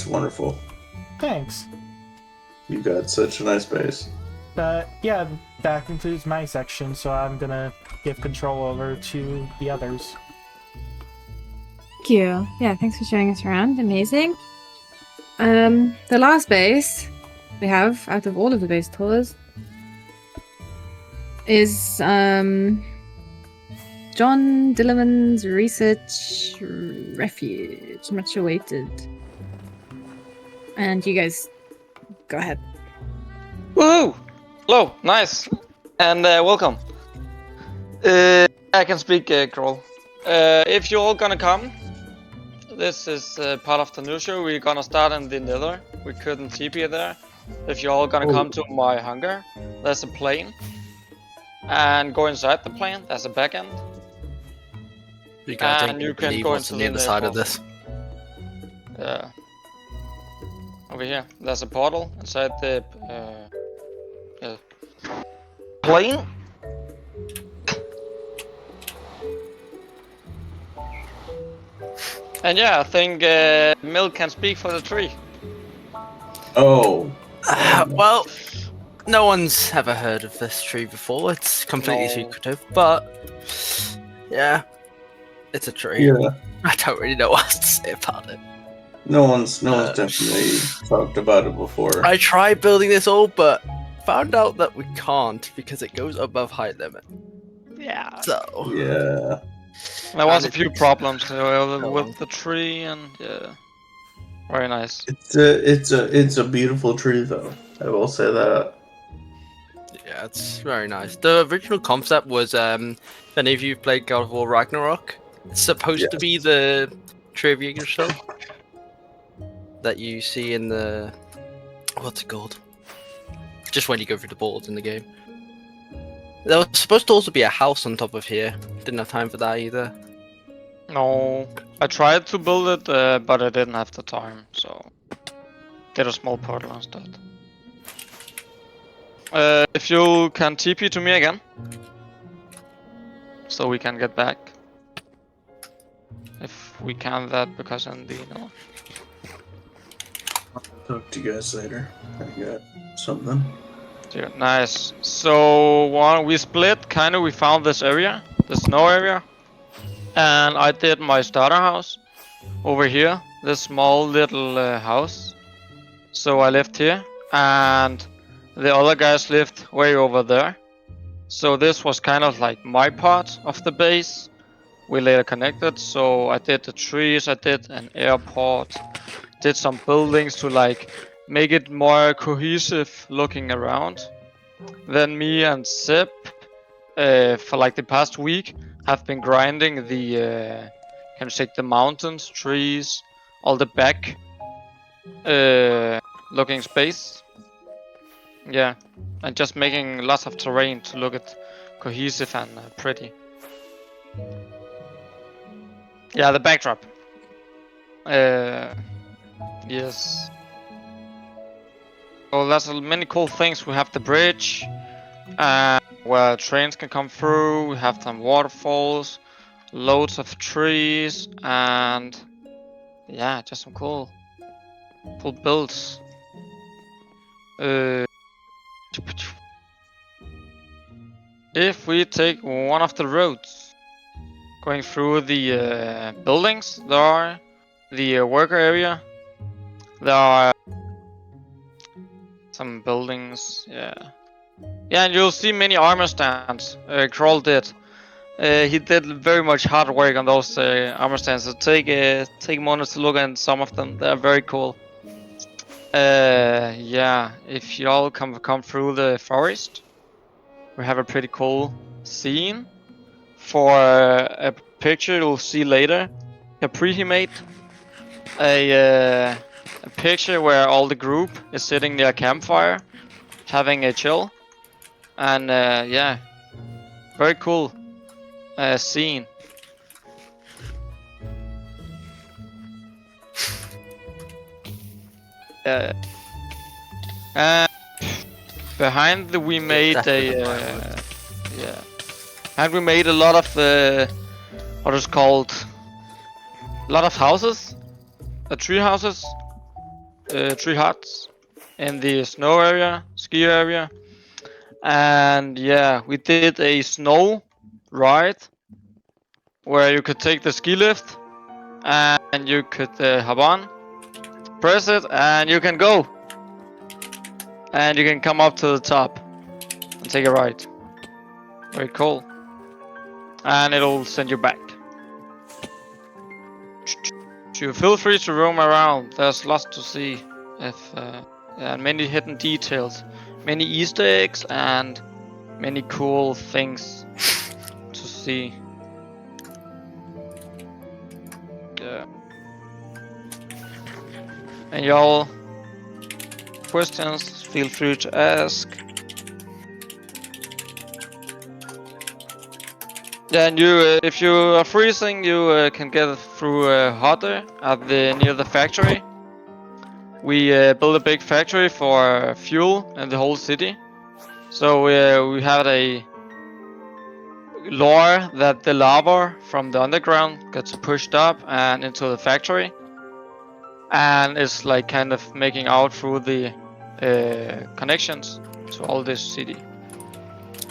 E: wonderful.
F: Thanks.
E: You got such a nice base.
F: But yeah, that concludes my section, so I'm gonna give control over to the others.
C: Thank you. Yeah, thanks for showing us around. Amazing. The last base we have out of all of the base tours is John Dillerman's Research Refuge, much awaited. And you guys, go ahead.
G: Woohoo! Hello, nice, and welcome. I can speak, Kroll. If you're all gonna come, this is part of the new show. We're gonna start in the Nether. We couldn't TP there. If you're all gonna come to my hangar, there's a plane. And go inside the plane, there's a back end.
R: You guys
G: And
R: don't
G: you can
R: believe
G: go
R: what's
G: into
R: on the
G: the
R: other side of
G: portal.
R: this.
G: Yeah. Over here, there's a portal inside the plane. And yeah, I think Milk can speak for the tree.
E: Oh.
R: Well, no one's ever heard of this tree before. It's completely secretive, but yeah, it's a tree.
E: Yeah.
R: I don't really know what else to say about it.
E: No one's definitely talked about it before.
R: I tried building this all, but found out that we can't because it goes above height limit.
G: Yeah.
R: So
E: yeah.
G: There was a few problems with the tree, and yeah, very nice.
E: It's a beautiful tree, though. I will say that.
R: Yeah, it's very nice. The original concept was, if any of you played God of War Ragnarok, it's supposed to be the tree of Yggdrasil that you see in the, what's it called? Just when you go through the boards in the game. There was supposed to also be a house on top of here. Didn't have time for that either.
G: No, I tried to build it, but I didn't have the time, so did a small portal instead. If you can TP to me again, so we can get back. If we can that, because in the no.
E: Talk to you guys later. I got something.
G: Yeah, nice. So we split. Kinda, we found this area, the snow area, and I did my starter house over here. This small little house. So I lived here, and the other guys lived way over there. So this was kind of like my part of the base. We later connected, so I did the trees, I did an airport, did some buildings to like make it more cohesive looking around. Then me and Sip, for like the past week, have been grinding the, can you say, the mountains, trees, all the back looking space. Yeah, and just making lots of terrain to look at cohesive and pretty. Yeah, the backdrop. Yes. Oh, there's many cool things. We have the bridge, where trains can come through. We have some waterfalls, loads of trees, and yeah, just some cool builds. If we take one of the roads going through the buildings, there are the worker area. There are some buildings, yeah. Yeah, and you'll see many armor stands. Kroll did. He did very much hard work on those armor stands. So take moments to look at some of them. They're very cool. Yeah, if y'all come through the forest, we have a pretty cool scene for a picture you'll see later. Capri he made a picture where all the group is sitting near a campfire, having a chill, and yeah, very cool scene. And behind we made yeah, and we made a lot of what is called a lot of houses, tree houses, tree huts in the snow area, ski area, and yeah, we did a snow ride where you could take the ski lift and you could hop on, press it, and you can go. And you can come up to the top and take a ride. Very cool. And it'll send you back. You feel free to roam around. There's lots to see. And many hidden details, many Easter eggs, and many cool things to see. Yeah. And y'all, questions, feel free to ask. Yeah, and you, if you are freezing, you can get through hotter at near the factory. We built a big factory for fuel in the whole city. So we had a lure that the lava from the underground gets pushed up and into the factory, and it's like kind of making out through the connections to all this city.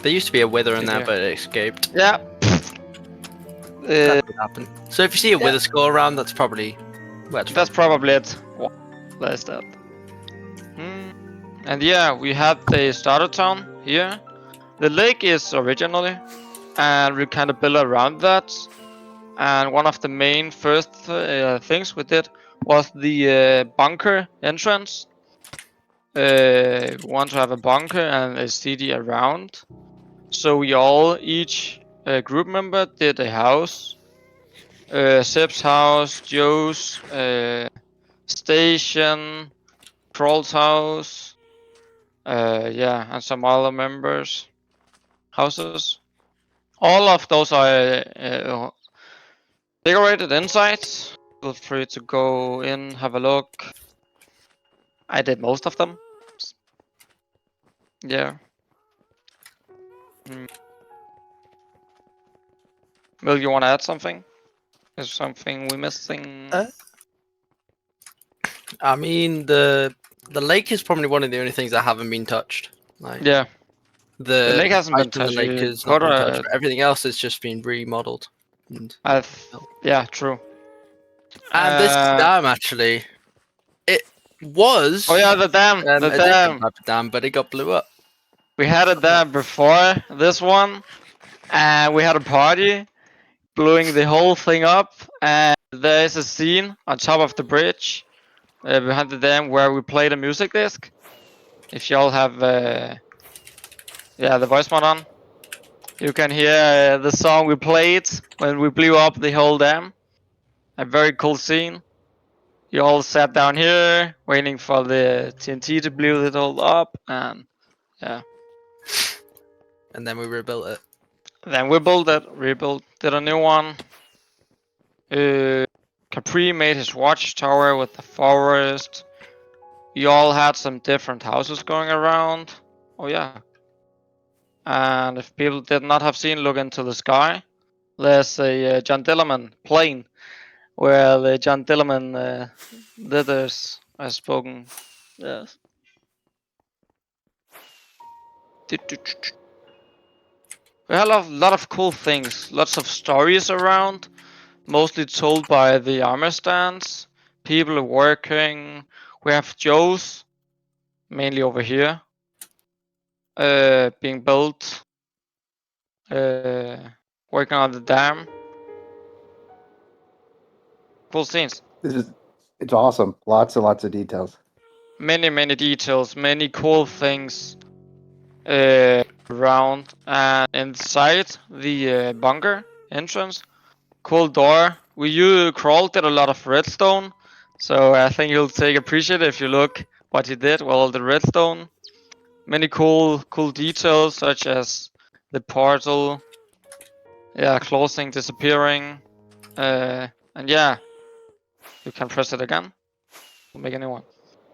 R: There used to be a wither in there, but it escaped.
G: Yeah.
R: That could happen. So if you see a wither skull around, that's probably where it's
G: That's probably it. That's that. And yeah, we had the starter town here. The lake is originally, and we kind of built around that. And one of the main first things we did was the bunker entrance. We want to have a bunker and a city around. So we all, each group member did a house. Sep's house, Joe's station, Kroll's house, yeah, and some other members' houses. All of those are decorated inside. Feel free to go in, have a look. I did most of them. Yeah. Will, you want to add something? Is something we missing?
R: I mean, the lake is probably one of the only things that haven't been touched. Like,
G: yeah.
R: The
G: lake hasn't been
R: the
G: touched.
R: lake has not been touched, but everything else has just been remodeled. And,
G: yeah, true.
R: And this dam actually, it was.
G: Oh yeah, the dam. The
R: a
G: dam.
R: different type of dam, but it got blew up.
G: We had it there before this one, and we had a party, blowing the whole thing up. And there's a scene on top of the bridge behind the dam where we played a music disc. If y'all have, the voice mod on, you can hear the song we played when we blew up the whole dam. A very cool scene. You all sat down here waiting for the TNT to blow it all up, and yeah.
R: And then we rebuilt it.
G: Then we did a new one. Capri made his watchtower with the forest. You all had some different houses going around. Oh yeah. And if people did not have seen, look into the sky. There's a John Dillerman plane where the John Dillerman letters are spoken. Yes. We have a lot of cool things, lots of stories around, mostly told by the armor stands. People are working. We have Joe's, mainly over here, being built, working on the dam. Cool scenes.
A: It's awesome. Lots and lots of details.
G: Many details, many cool things around, and inside the bunker entrance, cool door. You crawled did a lot of redstone, so I think you'll appreciate it if you look what he did with all the redstone. Many cool details such as the portal, closing, disappearing, and yeah, you can press it again. We'll make a new one.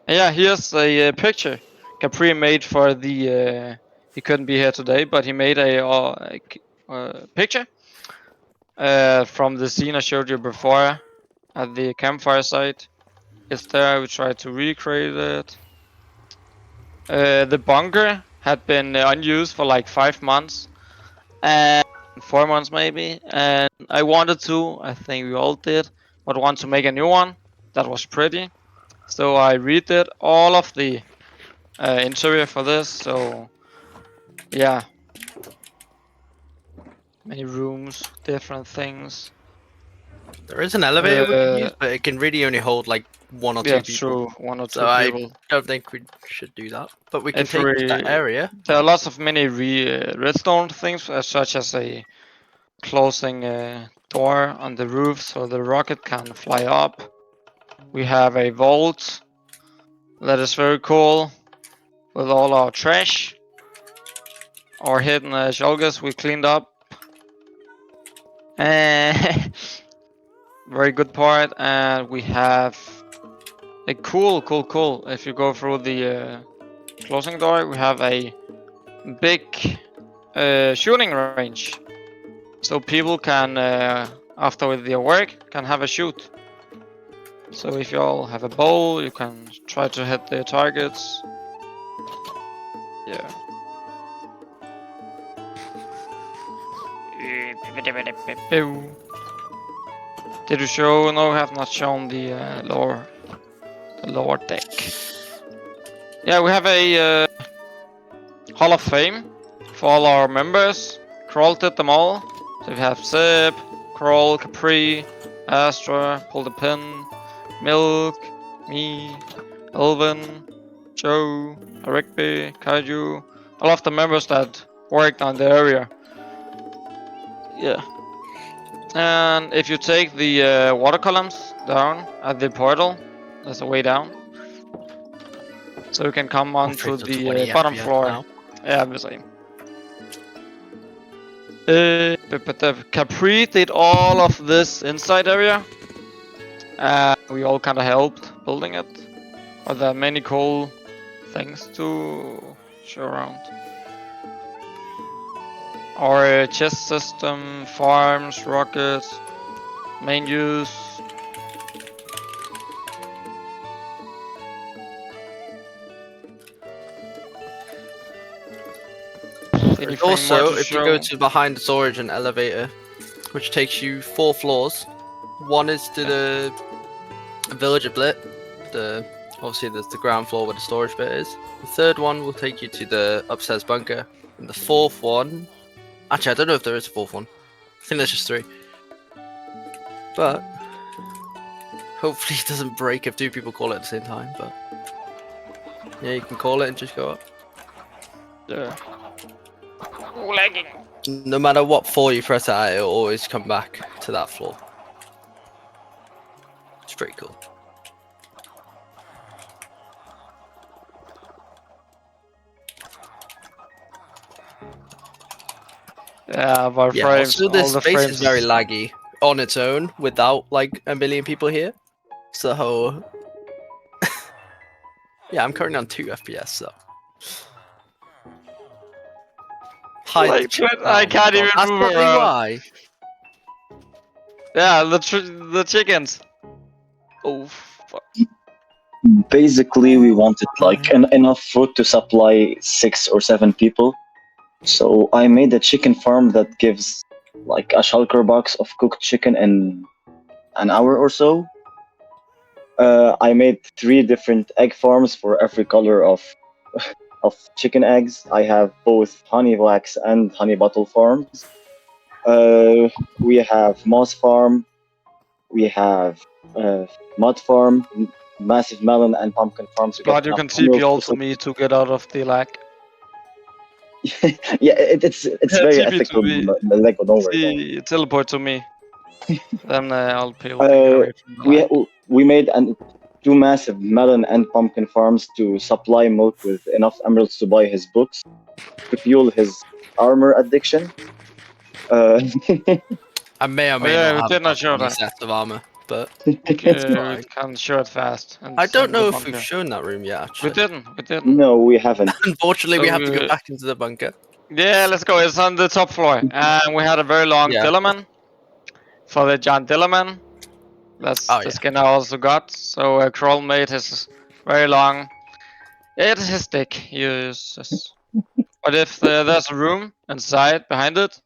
G: And yeah, here's a picture Capri made for the. He couldn't be here today, but he made a picture from the scene I showed you before at the campfire site. It's there. We tried to recreate it. The bunker had been unused for like 5 months, and 4 months maybe. And I wanted to. I think we all did, but want to make a new one that was pretty. So I redid all of the interior for this. So yeah, many rooms, different things.
R: There is an elevator we can use, but it can really only hold like 1 or 2 people.
G: True, 1 or 2
R: so
G: people.
R: I don't think we should do that. But we can
G: If
R: take
G: we-
R: that area.
G: There are lots of many redstone things, such as a closing door on the roof so the rocket can fly up. We have a vault that is very cool with all our trash. Our hidden shulkers we cleaned up. Very good part, and we have a cool. If you go through the closing door, we have a big shooting range, so people can after their work can have a shoot. So if you all have a bow, you can try to hit the targets. Yeah. Did you show? No, we have not shown the lower deck. Yeah, we have a Hall of Fame for all our members. Kroll did them all. So we have Zip, Kroll, Capri, Astra, Pull the Pin, Milk, me, Elvin, Joe, Rigby, Kaiju, all of the members that worked on the area. Yeah. And if you take the water columns down at the portal, there's a way down. So you can come on to the bottom floor.
R: Now.
G: Yeah, obviously. But the Capri did all of this inside area. We all kind of helped building it. But there are many cool things to show around. Our chest system, farms, rockets, main use.
R: There's also, if you go to behind the storage, an elevator, which takes you 4 floors. One is to the villager blit, Obviously, there's the ground floor where the storage bit is. The third one will take you to the upstairs bunker. And the fourth one... Actually, I don't know if there is a fourth one. I think there's just 3. But... hopefully it doesn't break if 2 people call it at the same time, but... yeah, you can call it and just go up.
G: Yeah. Lagging.
R: No matter what floor you press at, it'll always come back to that floor. It's pretty cool.
G: Yeah, but
R: Yeah,
G: frames,
R: also
G: all
R: this
G: the
R: space
G: frames.
R: is very laggy on its own without like a million people here. So yeah, I'm currently on 2 FPS, so
G: Like, I can't even
R: That's
G: move
R: probably
G: around.
R: why.
G: Yeah, the chickens. Oh fuck.
S: Basically, we wanted like enough food to supply 6 or 7 people. So I made a chicken farm that gives like a shulker box of cooked chicken in an hour or so. I made 3 different egg farms for every color of chicken eggs. I have both honey wax and honey bottle farms. We have moss farm. We have mud farm, massive melon and pumpkin farms.
G: Glad you can TP also me to get out of the lag.
S: Yeah, it's very
G: TP
S: ethical.
G: to me.
S: Lego, don't worry.
G: Teleport to me. Then I'll pay away from the lag.
S: We made 2 massive melon and pumpkin farms to supply Milk with enough emeralds to buy his books, to fuel his armor addiction.
R: I may or may
G: yeah, we
R: not
G: did not
R: have
G: show
R: any
G: that.
R: sets of armor, but
G: We
R: it's fine.
G: can show it fast. And
R: I don't
G: send
R: know
G: the
R: if we've
G: bunker.
R: shown that room yet. Actually.
G: We didn't.
S: No, we haven't.
R: Unfortunately, we
G: So,
R: have to go back into the bunker.
G: Yeah, let's go. It's on the top floor. And we had a very long
R: Yeah.
G: Dillaman. For the giant Dillaman. That's the skin I also got. So Kroll made his very long. It's his stick he uses. But if there's a room inside, behind it,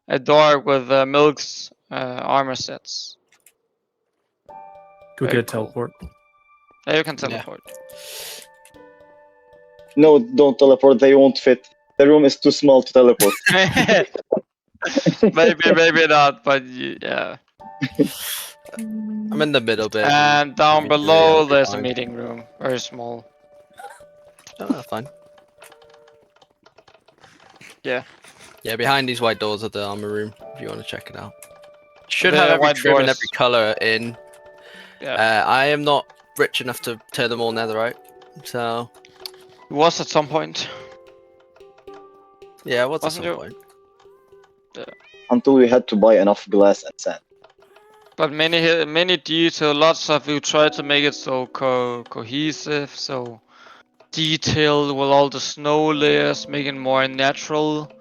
G: a door with Milk's armor sets.
L: Go
G: Very
L: get a
G: cool.
L: teleport.
G: Yeah, you can teleport.
S: No, don't teleport. They won't fit. The room is too small to teleport.
G: maybe not, but yeah.
R: I'm in the middle bit.
G: And down
R: Really
G: below
R: hungry
G: there's a
R: time.
G: meeting room, very small.
R: Oh, that's fine.
G: Yeah.
R: Yeah, behind these white doors are the armor room, if you want to check it out. Should
G: The
R: have every
G: white
R: trim and
G: doors.
R: every color in.
G: Yeah.
R: I am not rich enough to turn them all netherite, so...
G: It was at some point.
R: Yeah, it was
G: Wasn't
R: at
G: you?
R: some point.
G: Yeah.
S: Until we had to buy enough glass and sand.
G: But many detail, lots of you try to make it so cohesive, so detailed with all the snow layers, making more natural.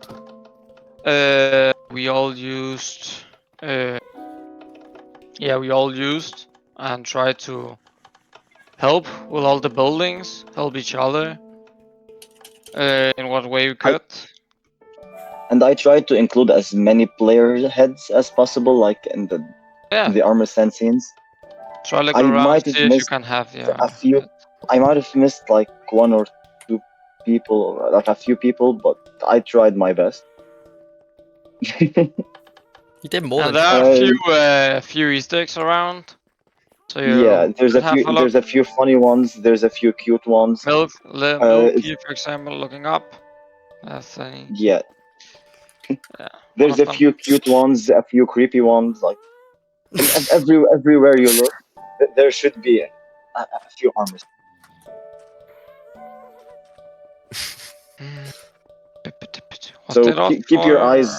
G: We all used, and tried to help with all the buildings, help each other, in what way we could.
S: And I tried to include as many player heads as possible, like in the armor stand scenes.
G: Try look
S: I
G: around,
S: might have
G: see if you
S: missed
G: can have
S: a few. I might have missed like 1 or 2 people, or like a few people, but I tried my best.
R: You did more
G: And
R: than
G: there are a few Easter eggs around. So
S: Yeah, there's
G: could
S: a few.
G: have
S: There's a few funny ones. There's a few cute ones.
G: Milk
S: it's-
G: here, for example, looking up. That's a
S: Yeah.
G: yeah.
S: There's a
G: One of
S: few cute ones, a few creepy ones. Like everywhere you look, there should be a few armors. So keep your eyes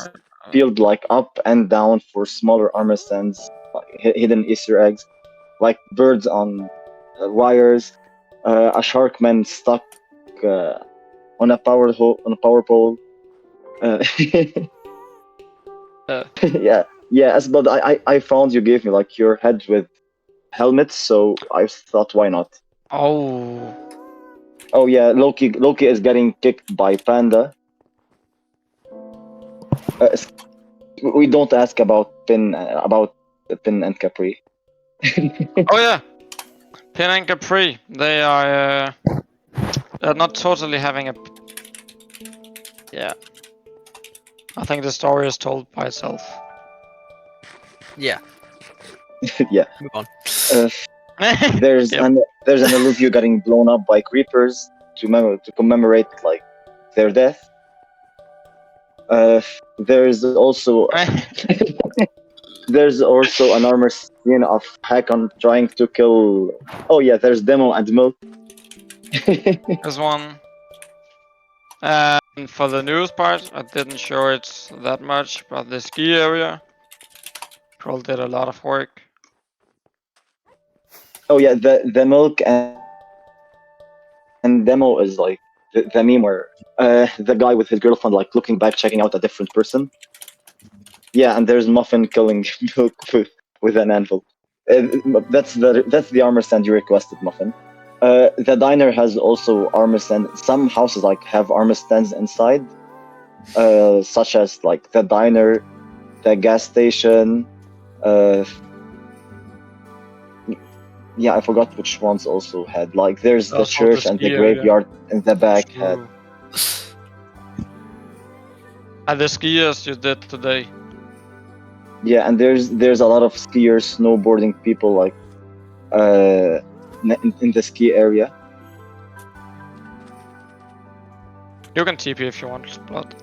S: peeled like up and down for smaller armor stands, like hidden Easter eggs, like birds on wires, a shark man stuck on a power pole. Yeah, but I found you gave me like your head with helmets, so I thought why not. Oh yeah, Loki is getting kicked by Panda. We don't ask about Pin and Capri.
G: Oh yeah, Pin and Capri, they are they're not totally having a. Yeah. I think the story is told by itself.
R: Yeah.
S: Yeah.
R: Move on.
S: There's an Illuvio getting blown up by creepers to commemorate like their death. There's also there's also an armor scene of Hakon trying to kill. Oh yeah, there's Demo and Milk.
G: There's one. And for the news part, I didn't show it that much, but the ski area, Troll did a lot of work.
S: Oh yeah, the Milk and Demo is like the meme where the guy with his girlfriend like looking back, checking out a different person. Yeah, and there's Muffin killing Milk with an anvil. That's the armor stand you requested, Muffin. The diner has also armor stand. Some houses like have armor stands inside, such as like the diner, the gas station. Yeah, I forgot which ones also had. Like there's the church and the graveyard in the back had.
G: And the skiers you did today.
S: Yeah, and there's a lot of skiers, snowboarding people like in the ski area.
G: You can TP if you want, Blood.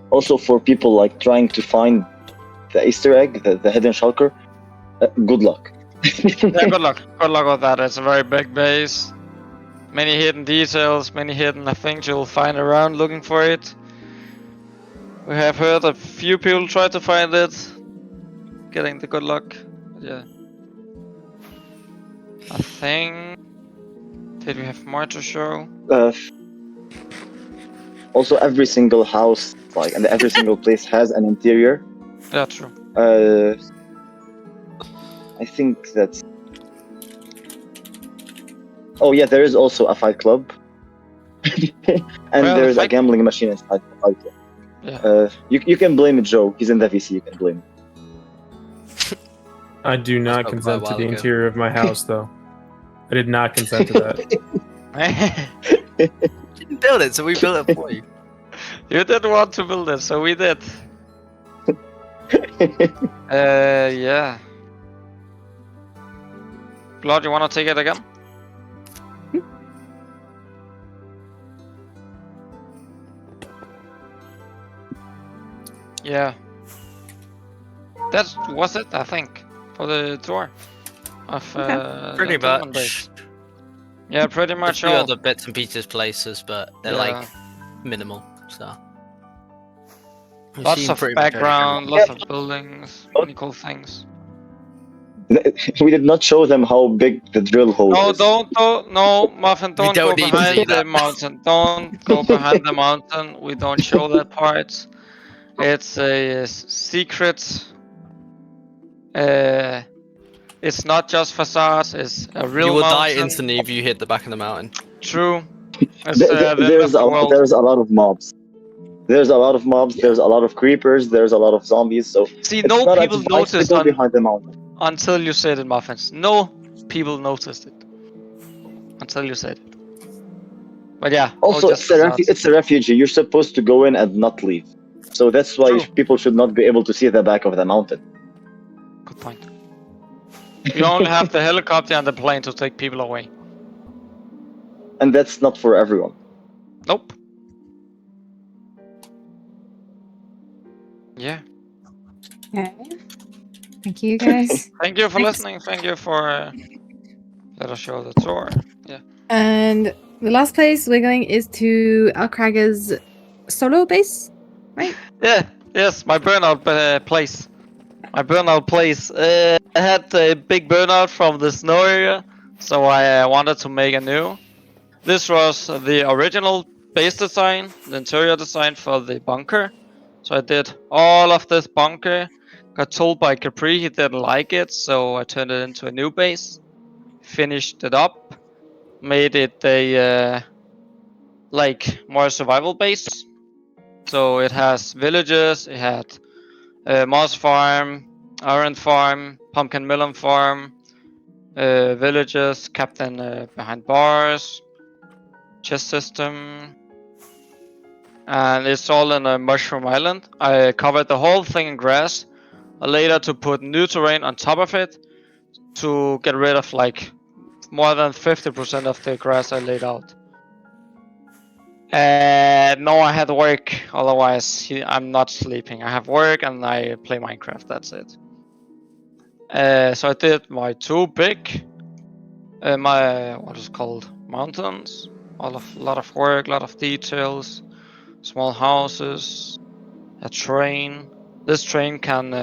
S: Also for people like trying to find the Easter egg, the hidden shulker, good luck.
G: Yeah, good luck. Good luck with that. It's a very big base. Many hidden details, many hidden things you'll find around looking for it. We have heard a few people try to find it, getting the good luck. Yeah. I think. Did we have more to show?
S: Also, every single house, like, and every single place has an interior.
G: Yeah, true.
S: I think that's. Oh yeah, there is also a fight club, and
G: Well,
S: there's a gambling machine inside the fight club.
G: Yeah.
S: You can blame Joe. He's in the VC. You can blame him.
L: I do not consent to the interior of my house, though. I did not consent to that.
R: You didn't build it, so we built it for you.
G: You didn't want to build it, so we did. Yeah. Blood, you wanna take it again? Yeah. That was it, I think, for the tour of
R: Pretty
G: the Tillman
R: much.
G: base. Yeah, pretty
R: A
G: much
R: few
G: all.
R: other bits and pieces places, but they're like minimal, so. We've
G: Lots
R: seen
G: of
R: pretty much everything.
G: background, lots of buildings, many cool things.
S: We did not show them how big the drill hole
G: No,
S: is.
G: no, Muffin, don't go
R: don't need to see
G: behind the
R: that.
G: mountain. Don't go behind the mountain. We don't show that part. It's a secret. It's not just facades. It's a real
R: You will die
G: mountain.
R: instantly if you hit the back of the mountain.
G: True. It's the end
S: There's
G: of the world.
S: there's a lot of mobs. There's a lot of mobs. There's a lot of creepers. There's a lot of zombies. So
G: See,
S: it's
G: no
S: not
G: people
S: advised to
G: noticed
S: go behind the mountain.
G: until you said it, Muffins. No people noticed it until you said it. But yeah.
S: Also,
G: just facades.
S: it's a refugee. You're supposed to go in and not leave. So that's why people should not be able to see the back of the mountain.
G: Good point. You only have the helicopter and the plane to take people away.
S: And that's not for everyone.
G: Nope. Yeah.
C: Okay. Thank you, guys.
G: Thank you for
C: Thanks.
G: listening. Thank you for let us show the tour. Yeah.
C: And the last place we're going is to Alcraga's solo base, right?
G: Yeah. Yes, my burnout place. My burnout place. I had a big burnout from the snow area, so I wanted to make a new. This was the original base design, the interior design for the bunker. So I did all of this bunker. Got told by Capri he didn't like it, so I turned it into a new base. Finished it up. Made it a like more survival base. So it has villages, it had moss farm, Orange farm, pumpkin melon farm, villages, captain behind bars, chest system, and it's all in a mushroom island. I covered the whole thing in grass, later to put new terrain on top of it to get rid of like more than 50% of the grass I laid out. No, I had work, otherwise I'm not sleeping. I have work and I play Minecraft, that's it. So I did my 2 big, my, what is it called, mountains. Lot of work, lot of details, small houses, a train. This train can,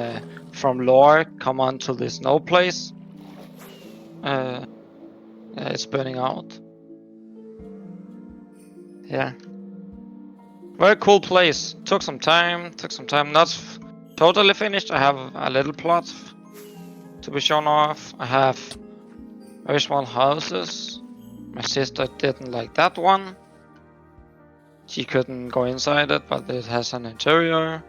G: from lore, come onto this no place. It's burning out. Yeah. Very cool place. Took some time, not totally finished. I have a little plot to be shown off. I have very small houses. My sister didn't like that one. She couldn't go inside it, but it has an interior.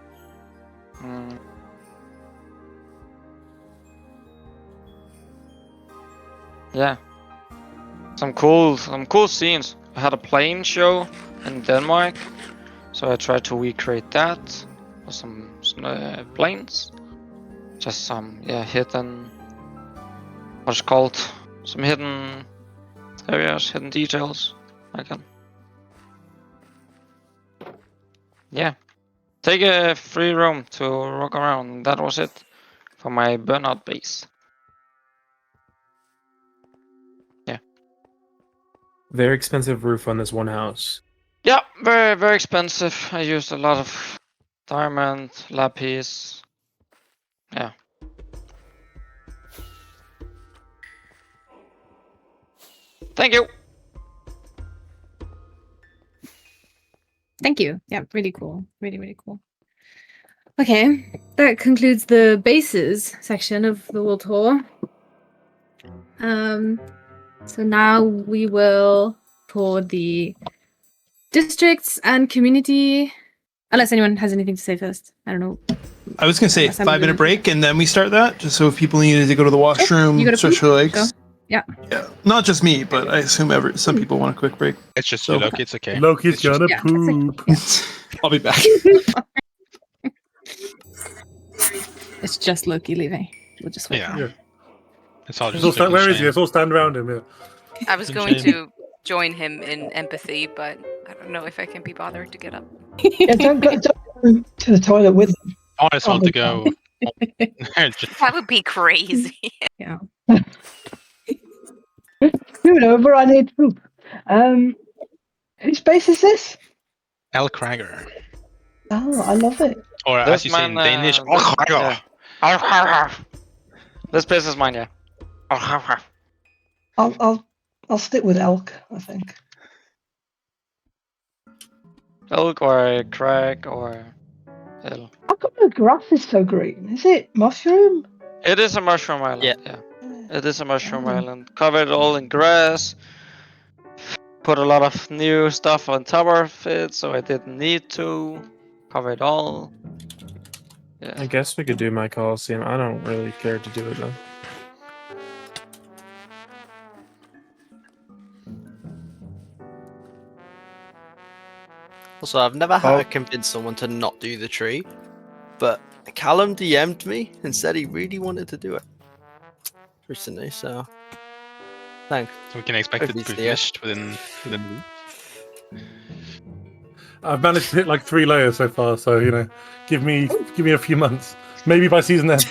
G: Yeah. Some cool scenes. I had a plane show in Denmark, so I tried to recreate that with some planes. Just some hidden, what's it called? Some hidden areas, hidden details. I can. Yeah. Take a free room to walk around. That was it for my burnout base. Yeah.
T: Very expensive roof on this one house.
G: Yeah, very, very expensive. I used a lot of diamond, lapis. Yeah. Thank you.
C: Thank you. Yeah, really cool. Really, really cool. Okay, that concludes the bases section of the world tour. So now we will tour the districts and community. Unless anyone has anything to say first. I don't know.
J: I was gonna say
C: Unless I'm
J: 5-minute
C: doing-
J: break and then we start that, just so if people needed to go to the washroom,
C: You gotta
J: stretch
C: poop?
J: their legs.
C: Go. Yeah.
J: Yeah, not just me, but I assume some people want a quick break.
B: It's just
J: So-
B: Loki, it's okay.
U: Loki's
B: It's just-
U: gonna
C: Yeah,
U: poop.
J: I'll be back.
C: It's just Loki leaving. We'll just wait.
B: Yeah.
C: for him.
B: It's all
U: Let's
B: just
U: all stand, where is
B: Loki's
U: he? Let's all stand around him. Yeah.
V: I was going to join him in empathy, but I don't know if I can be bothered to get up.
P: Yeah, don't go to the toilet with them.
B: I just want to go. Just-
V: That would be crazy.
C: Yeah.
P: Move over, I need poop. Whose base is this?
B: El Krager.
P: Oh, I love it.
B: Or as you say in Danish, El Krager.
G: This place is mine, yeah.
P: I'll stick with elk, I think.
G: Elk or crag or hill.
P: How come the grass is so green? Is it mushroom?
G: It is a mushroom island, yeah. It is a mushroom island. Covered all in grass. Put a lot of new stuff on top of it, so I didn't need to. Cover it all. Yeah.
T: I guess we could do my Coliseum. I don't really care to do it though.
R: Also, I've never had to convince someone to not do the tree, but Callum DM'd me and said he really wanted to do it recently, so thanks.
B: So we can expect it to be finished within the
U: I've managed to hit like 3 layers so far, so give me a few months. Maybe by season end.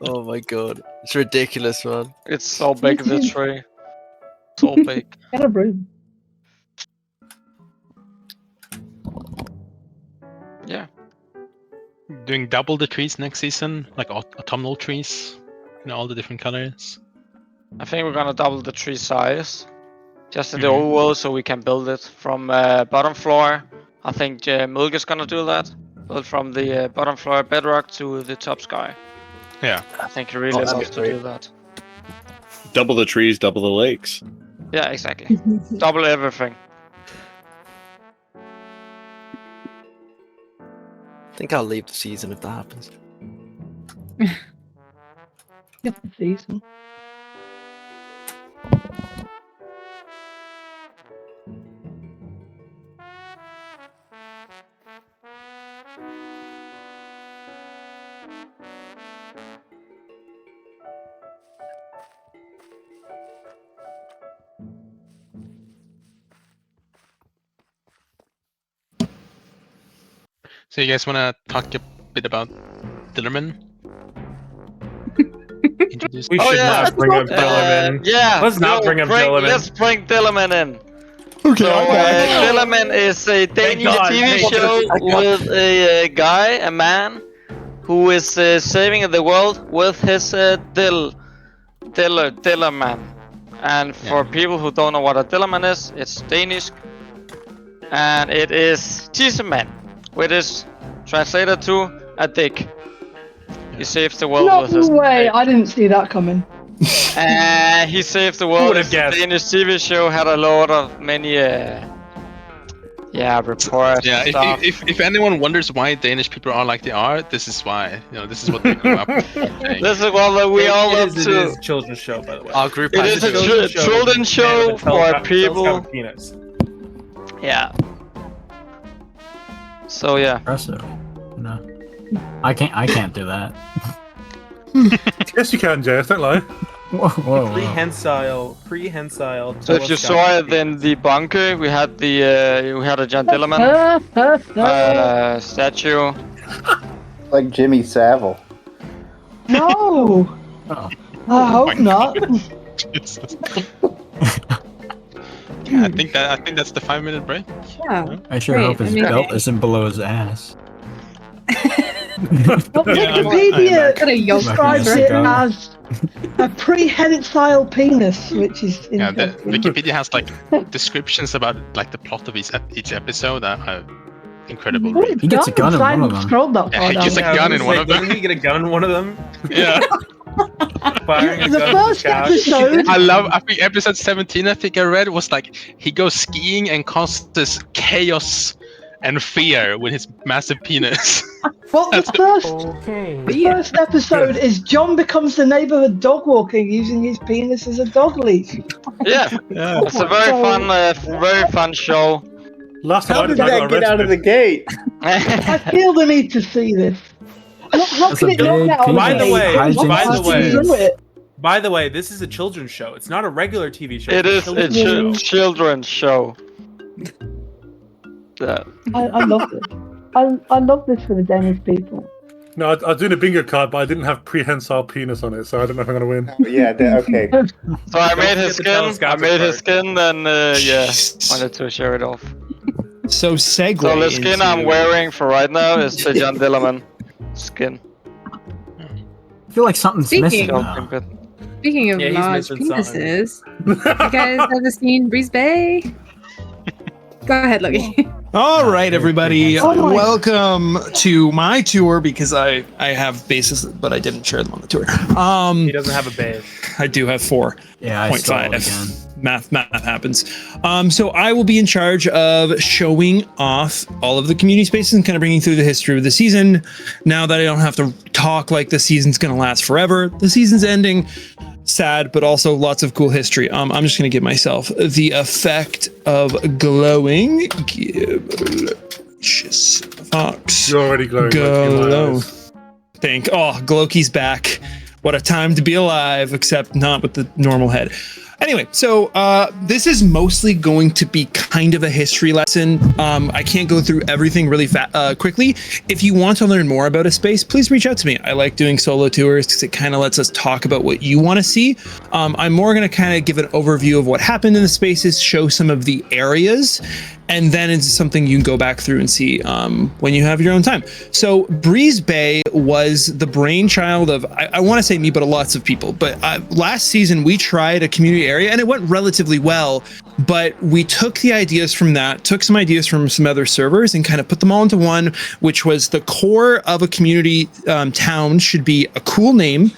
R: Oh my god, it's ridiculous, man.
G: It's so big, the tree. So big.
P: Get a broom.
G: Yeah.
B: Doing double the trees next season, like autumnal trees, all the different colors.
G: I think we're gonna double the tree size. Just in the old world, so we can build it from bottom floor. I think Milk is gonna do that. Build from the bottom floor bedrock to the top sky.
B: Yeah.
G: I think he really wants to do that.
Q: Double the trees, double the lakes.
G: Yeah, exactly. Double everything.
R: I think I'll leave the season if that happens.
P: Season.
B: So you guys want to talk a bit about Dillerman? Introduce.
T: We should not bring up Dillerman.
G: Yeah,
T: Let's not bring up Dillerman.
G: Let's bring Dillerman in.
J: Okay,
G: So Dillerman is a Danish
T: God,
G: TV
T: thank
G: show
T: God.
G: with a guy, a man, who is saving the world with his Dillerman. And for people who don't know what a Dillerman is, it's Danish, and it is Tisseman, which is translated to a dick. He saves the world
P: No
G: with his
P: way! I didn't see that coming.
G: he saved the world. It's a Danish TV show, had a lot of many reports.
B: Yeah,
G: and stuff.
B: if anyone wonders why Danish people are like they are, this is why. You know, this is what they grew up with.
G: This is what we all love
T: It
G: to.
T: is a children's show, by the way.
R: Our group
G: It
R: has
G: is a children's show for people.
T: Penis.
G: Yeah. So yeah.
H: Impressive. No, I can't do that.
U: Yes, you can, Jess. Don't lie.
T: Prehensile.
G: So if you saw it in the bunker, we had the we had a John Dillerman statue.
A: Like Jimmy Savile.
P: No!
H: Oh.
P: I hope not.
B: Yeah, I think that's the 5-minute break.
C: Yeah.
H: I sure hope his belt isn't below his ass.
P: Wikipedia describes it as a prehensile penis, which is
B: Yeah,
P: interesting.
B: Wikipedia has like descriptions about like the plot of each episode that are incredible.
P: What
H: He gets a gun in one of them.
P: Scrolled that
B: Yeah,
P: far
B: he
P: down.
B: gets a gun in one of them.
T: Didn't he get a gun in one of them?
B: Yeah.
T: Firing a
P: The
T: gun
P: first
T: with a couch.
P: episode.
B: I think episode 17 I think I read was like he goes skiing and causes chaos and fear with his massive penis.
P: Well, the first episode is John becomes the neighborhood dog walking using his penis as a dog leash.
G: Yeah, it's a very fun show.
U: Last
A: How did that get out of the gate?
P: I feel the need to see this. How can it not get out of
T: By the
P: gate?
T: way,
P: What's through it?
T: by the way, this is a children's show. It's not a regular TV show.
G: It
T: it's
G: is
T: a
G: a children's show. Yeah.
P: I love this. I love this for the Danish people.
U: No, I was doing a bingo card, but I didn't have prehensile penis on it, so I don't know if I'm gonna win.
A: Yeah, okay.
G: So I made his skin. And wanted to show it off.
J: So segue.
G: So the skin I'm wearing for right now is the John Dillerman skin.
H: I feel like something's missing now.
C: Speaking of
T: Yeah, he's
C: large
T: missing something.
C: penises, you guys ever seen Breeze Bay? Go ahead, Loki.
J: All right, everybody.
C: Oh my-
J: Welcome to my tour because I have bases, but I didn't share them on the tour.
T: He doesn't have a base.
J: I do have 4.5.
H: Yeah, I stole it again.
J: Math happens. So I will be in charge of showing off all of the community spaces and kind of bringing through the history of the season. Now that I don't have to talk like the season's going to last forever, the season's ending. Sad, but also lots of cool history. I'm just going to give myself the effect of glowing. Fox.
U: You're already glowing.
J: Glow. Glowkey's back. What a time to be alive, except not with the normal head. Anyway, so this is mostly going to be kind of a history lesson. I can't go through everything really quickly. If you want to learn more about a space, please reach out to me. I like doing solo tours because it kind of lets us talk about what you want to see. I'm more going to kind of give an overview of what happened in the spaces, show some of the areas, and then it's something you can go back through and see when you have your own time. So Breeze Bay was the brainchild of, I want to say me, but lots of people. But last season, we tried a community area and it went relatively well. But we took the ideas from that, took some ideas from some other servers and kind of put them all into one, which was the core of a community town should be a cool name.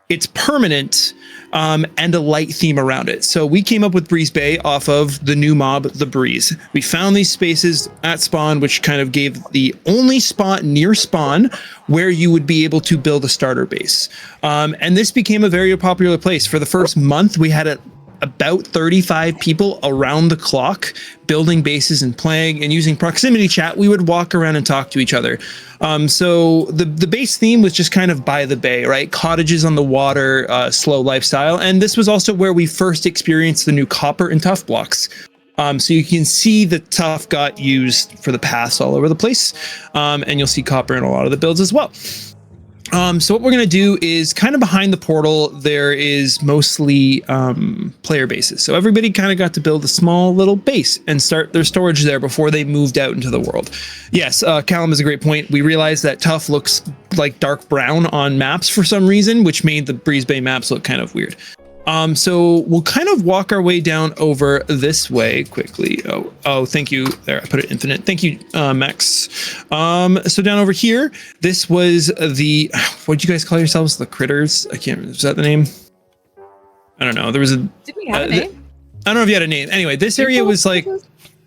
J: It's permanent. and a light theme around it. So we came up with Breeze Bay off of the new mob, the Breeze. We found these spaces at spawn, which kind of gave the only spot near spawn where you would be able to build a starter base. And this became a very popular place. For the first month, we had about 35 people around the clock building bases and playing, and using proximity chat, we would walk around and talk to each other. So the base theme was just kind of by the bay, right? Cottages on the water, slow lifestyle. And this was also where we first experienced the new copper and tough blocks. So you can see the tough got used for the paths all over the place. And you'll see copper in a lot of the builds as well. So what we're going to do is kind of behind the portal, there is mostly player bases. So everybody kind of got to build a small little base and start their storage there before they moved out into the world. Yes, Callum is a great point. We realized that tough looks like dark brown on maps for some reason, which made the Breeze Bay maps look kind of weird. So we'll kind of walk our way down over this way quickly. Oh, thank you. There, I put it infinite. Thank you, Max. So down over here, this was the, what did you guys call yourselves? The critters? I can't remember. Is that the name? I don't know. There was a,
C: Did we have a name?
J: I don't know if you had a name. Anyway, this area was like,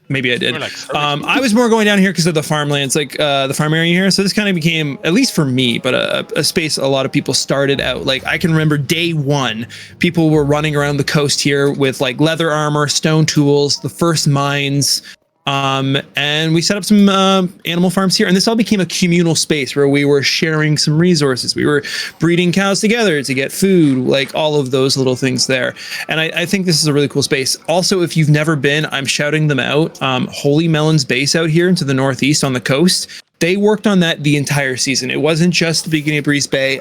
J: maybe I did. I was more going down here because of the farmlands, like the farm area here. So this kind of became, at least for me, but a space a lot of people started out. Like I can remember day one, people were running around the coast here with like leather armor, stone tools, the first mines. And we set up some animal farms here, and this all became a communal space where we were sharing some resources. We were breeding cows together to get food, like all of those little things there. And I think this is a really cool space. Also, if you've never been, I'm shouting them out. Holy Melon's base out here into the northeast on the coast. They worked on that the entire season. It wasn't just the beginning of Breeze Bay.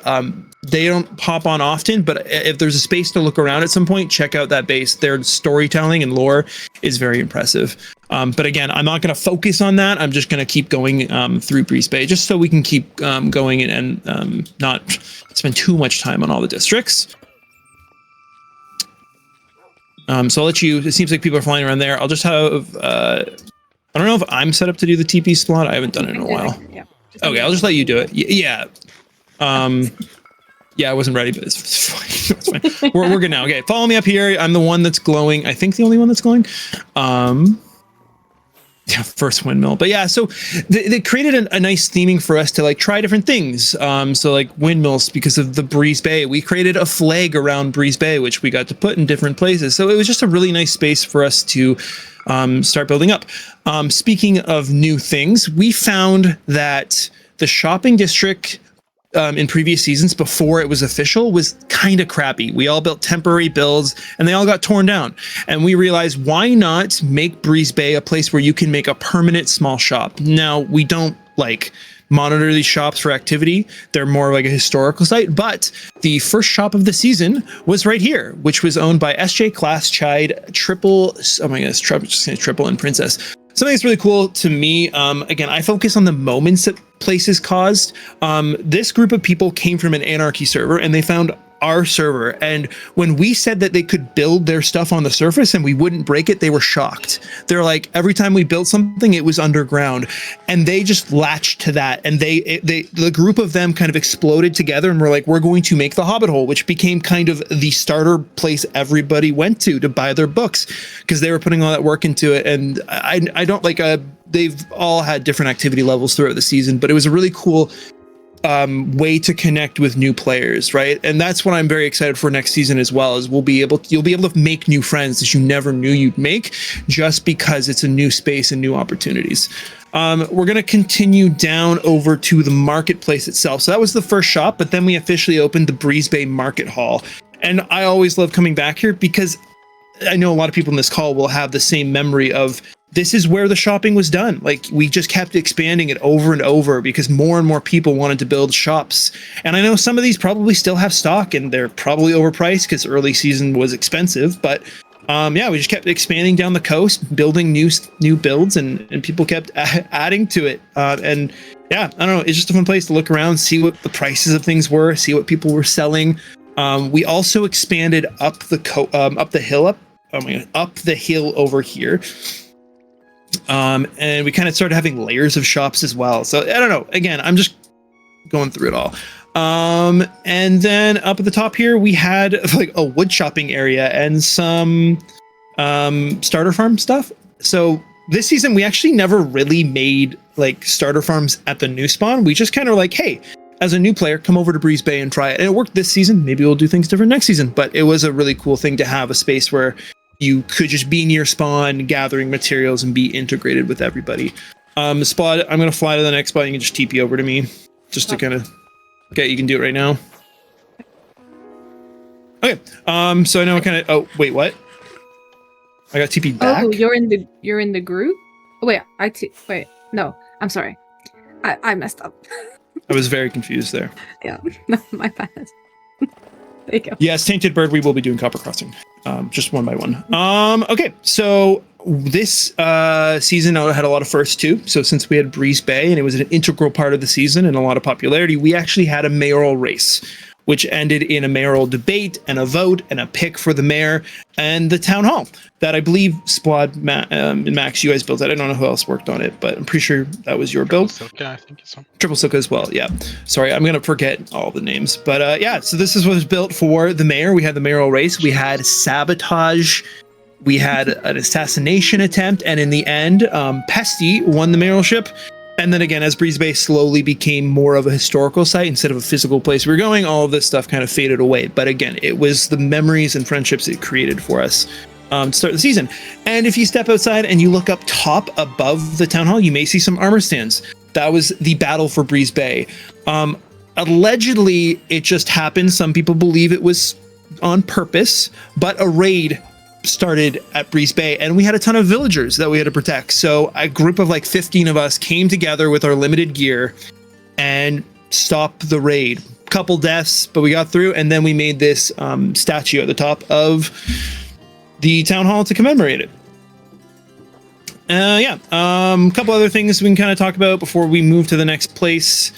J: They don't pop on often, but if there's a space to look around at some point, check out that base. Their storytelling and lore is very impressive. But again, I'm not going to focus on that. I'm just going to keep going through Breeze Bay, just so we can keep going and not spend too much time on all the districts. So I'll let you, it seems like people are flying around there. I'll just have, I don't know if I'm set up to do the TP slot. I haven't done it in a while.
C: Yeah.
J: Okay, I'll just let you do it. Yeah. Yeah, I wasn't ready, but it's fine. It's fine. We're good now. Okay, follow me up here. I'm the one that's glowing. I think the only one that's glowing. Yeah, first windmill. But yeah, so they created a nice theming for us to like try different things. So like windmills, because of the Breeze Bay, we created a flag around Breeze Bay, which we got to put in different places. So it was just a really nice space for us to start building up. Speaking of new things, we found that the shopping district in previous seasons before it was official was kind of crappy. We all built temporary builds and they all got torn down. And we realized, why not make Breeze Bay a place where you can make a permanent small shop? Now, we don't like monitor these shops for activity. They're more like a historical site, but the first shop of the season was right here, which was owned by SJ Class Chide, Triple, oh my goodness, Triple and Princess. Something that's really cool to me, again, I focus on the moments that places caused. This group of people came from an anarchy server and they found our server. And when we said that they could build their stuff on the surface and we wouldn't break it, they were shocked. They're like, every time we built something, it was underground. And they just latched to that. And the group of them kind of exploded together and were like, we're going to make the Hobbit Hole, which became kind of the starter place everybody went to buy their books, because they were putting all that work into it. And I don't like, they've all had different activity levels throughout the season, but it was a really cool way to connect with new players, right? And that's what I'm very excited for next season as well, is you'll be able to make new friends that you never knew you'd make, just because it's a new space and new opportunities. We're going to continue down over to the marketplace itself. So that was the first shop, but then we officially opened the Breeze Bay Market Hall. And I always love coming back here because I know a lot of people in this call will have the same memory of, this is where the shopping was done. Like, we just kept expanding it over and over because more and more people wanted to build shops. And I know some of these probably still have stock and they're probably overpriced because early season was expensive, but yeah, we just kept expanding down the coast, building new builds, and people kept adding to it. And yeah, I don't know, it's just a fun place to look around, see what the prices of things were, see what people were selling. We also expanded up the hill over here. And we kind of started having layers of shops as well. So I don't know, again, I'm just going through it all. And then up at the top here, we had like a wood chopping area and some starter farm stuff. So this season, we actually never really made like starter farms at the new spawn. We just kind of like, hey, as a new player, come over to Breeze Bay and try it. And it worked this season. Maybe we'll do things different next season. But it was a really cool thing to have a space where you could just be near spawn, gathering materials, and be integrated with everybody. Spot, I'm going to fly to the next spot. You can just TP over to me just to kind of... Okay, you can do it right now. Okay, so I know what kind of... Oh, wait, what? I got TP back?
C: Oh, you're in the group? Oh, wait, wait, no, I'm sorry. I messed up.
J: I was very confused there.
C: Yeah, no, my bad. There you go.
J: Yes, Tainted Bird, we will be doing Copper Crossing. Just one by one. Okay, so this season had a lot of firsts too. So since we had Breeze Bay and it was an integral part of the season and a lot of popularity, we actually had a mayoral race, which ended in a mayoral debate and a vote and a pick for the mayor and the town hall that I believe Splod, and Max, you guys built it. I don't know who else worked on it, but I'm pretty sure that was your build.
B: Silka, I think it's on.
J: Triple Silka as well, yeah. Sorry, I'm going to forget all the names. But yeah, so this is what was built for the mayor. We had the mayoral race. We had sabotage. We had an assassination attempt. And in the end, Pesty won the mayoralship. And then again, as Breeze Bay slowly became more of a historical site instead of a physical place we were going, all of this stuff kind of faded away. But again, it was the memories and friendships it created for us to start the season. And if you step outside and you look up top above the town hall, you may see some armor stands. That was the battle for Breeze Bay. Allegedly, it just happened. Some people believe it was on purpose, but a raid started at Breeze Bay and we had a ton of villagers that we had to protect. So a group of like 15 of us came together with our limited gear and stopped the raid. Couple deaths, but we got through, and then we made this statue at the top of the town hall to commemorate it. Yeah, a couple other things we can kind of talk about before we move to the next place.